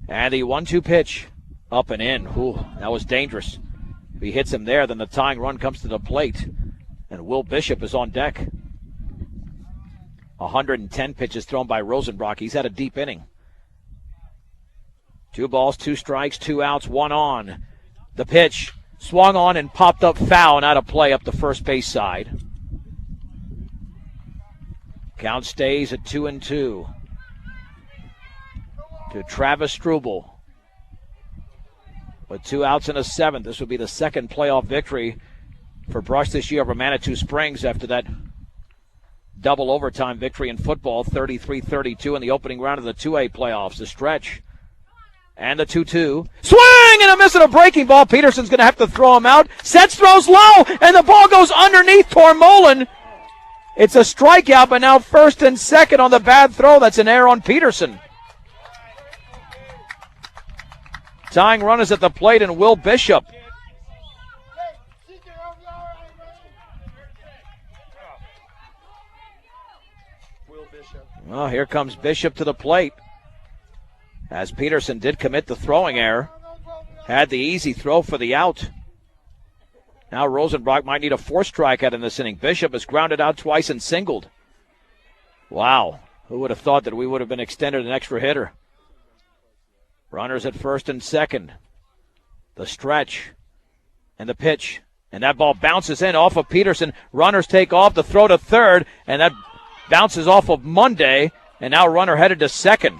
S1: And the 1-2 pitch up and in. Ooh, that was dangerous. If he hits him there, then the tying run comes to the plate. And Will Bishop is on deck. 110 pitches thrown by Rosenbrock. He's had a deep inning. 2 balls, 2 strikes, 2 outs, 1 on. The pitch swung on and popped up foul and out of play up the first base side. Count stays at 2-2. To Travis Struble. With 2 outs in a 7th, this would be the 2nd playoff victory for Brush this year over Manitou Springs after that double overtime victory in football, 33-32 in the opening round of the 2A playoffs. The stretch and the 2-2. Swing and a miss and a breaking ball. Peterson's going to have to throw him out. Sets, throws low, and the ball goes underneath Tormolen. It's a strikeout, but now first and second on the bad throw. That's an error on Peterson. Tying run is at the plate, and Will Bishop. Well, here comes Bishop to the plate. As Peterson did commit the throwing error. Had the easy throw for the out. Now Rosenbrock might need a 4th strikeout in this inning. Bishop has grounded out twice and singled. Wow. Who would have thought that we would have been extended an extra hitter? Runners at first and second. The stretch and the pitch. And that ball bounces in off of Peterson. Runners take off. The throw to third. And that bounces off of Monday. And now runner headed to second.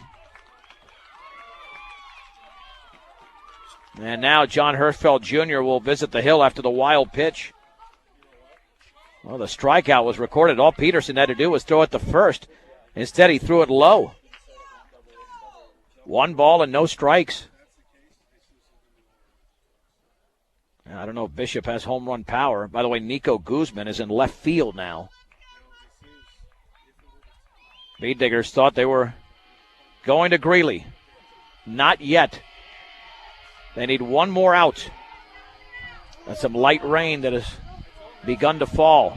S1: And now John Hirschfeld Jr. will visit the hill after the wild pitch. Well, the strikeout was recorded. All Peterson had to do was throw it to first. Instead, he threw it low. 1 ball and no strikes. I don't know if Bishop has home run power. By the way, Nico Guzman is in left field now. Bee Diggers thought they were going to Greeley. Not yet. They need 1 more out. And some light rain that has begun to fall.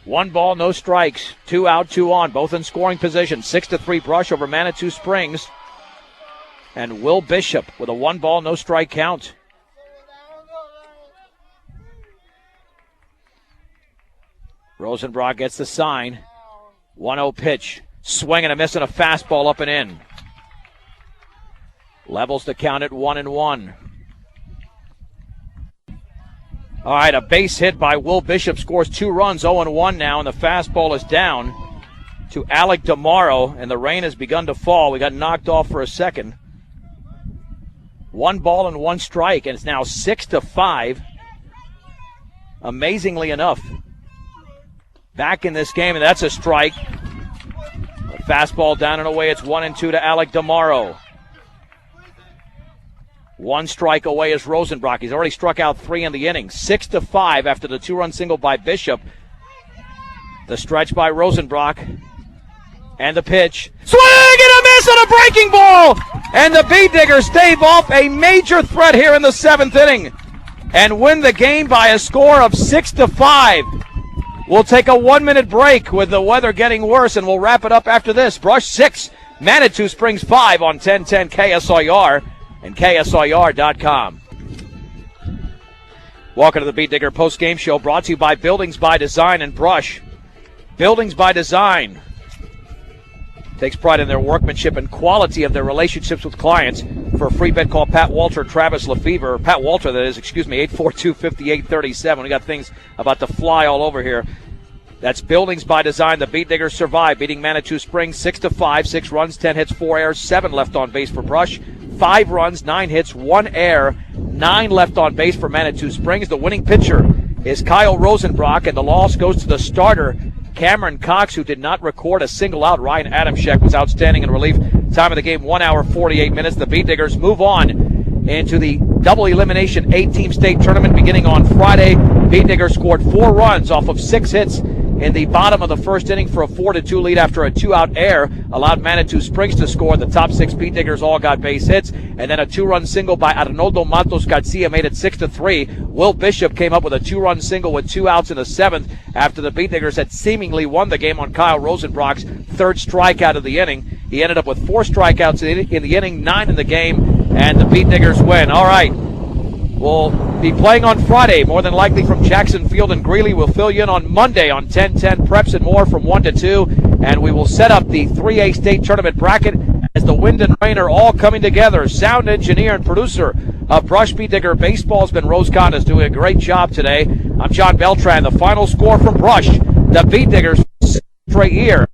S1: 1 ball, no strikes. 2 out, 2 on, both in scoring position. 6-3 brush over Manitou Springs. And Will Bishop with a 1 ball, no strike count. Rosenbrock gets the sign. 1-0 pitch. Swing and a miss and a fastball up and in. Levels the count at 1-1. All right, a base hit by Will Bishop scores 2 runs, 0-1 now, and the fastball is down to Alec DeMauro, and the rain has begun to fall. We got knocked off for a second. 1 ball and 1 strike, and it's now 6-5. Amazingly enough, back in this game, and that's a strike. A fastball down and away. It's 1-2 to Alec DeMauro. 1 strike away is Rosenbrock. He's already struck out 3 in the inning. 6-5 after the 2-run single by Bishop. The stretch by Rosenbrock. And the pitch. Swing and a miss and a breaking ball! And the Bee Diggers stave off a major threat here in the 7th inning and win the game by a score of 6-5. We'll take a 1-minute break with the weather getting worse, and we'll wrap it up after this. Brush 6, Manitou Springs 5 on 1010 KSIR and KSIR.com. Welcome to the Beat Digger post-game show, brought to you by Buildings by Design and Brush. Buildings by Design takes pride in their workmanship and quality of their relationships with clients. For a free bid, call Pat Walter, Travis Lefevre, Pat Walter, that is, 842-5837. We got things about to fly all over here. That's Buildings by Design. The Beat Diggers survive, beating Manitou Springs 6-5, 6 runs, 10 hits, 4 errors, 7 left on base for Brush, 5 runs, 9 hits, 1 error, 9 left on base for Manitou Springs. The winning pitcher is Kyle Rosenbrock, and the loss goes to the starter, Cameron Cox, who did not record a single out. Ryan Adamschek was outstanding in relief. Time of the game, 1 hour, 48 minutes. The Beat Diggers move on into the double elimination 8-team state tournament beginning on Friday. Beat Diggers scored 4 runs off of 6 hits in the bottom of the first inning for a 4-2 lead after a 2-out error allowed Manitou Springs to score. The top 6 Beat Diggers all got base hits, and then a 2-run single by Arnoldo Matos Garcia made it 6-3. Will Bishop came up with a 2-run single with 2 outs in the 7th after the Beat Diggers had seemingly won the game on Kyle Rosenbrock's 3rd strikeout of the inning. He ended up with 4 strikeouts in the inning, 9 in the game, and the Beat Diggers win. All right. We'll be playing on Friday, more than likely from Jackson Field and Greeley. We'll fill you in on Monday on 10-10 preps and more from 1 to 2. And we will set up the 3A state tournament bracket as the wind and rain are all coming together. Sound engineer and producer of Brush Beat Digger Baseball has been Rose Conn, is doing a great job today. I'm John Beltran. The final score from Brush. The Beat Diggers straight year.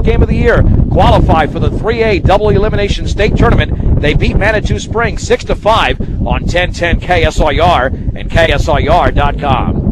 S1: Game of the year qualify for the 3A double elimination state tournament. They beat Manitou Springs 6-5 on 1010 KSIR and KSIR.com.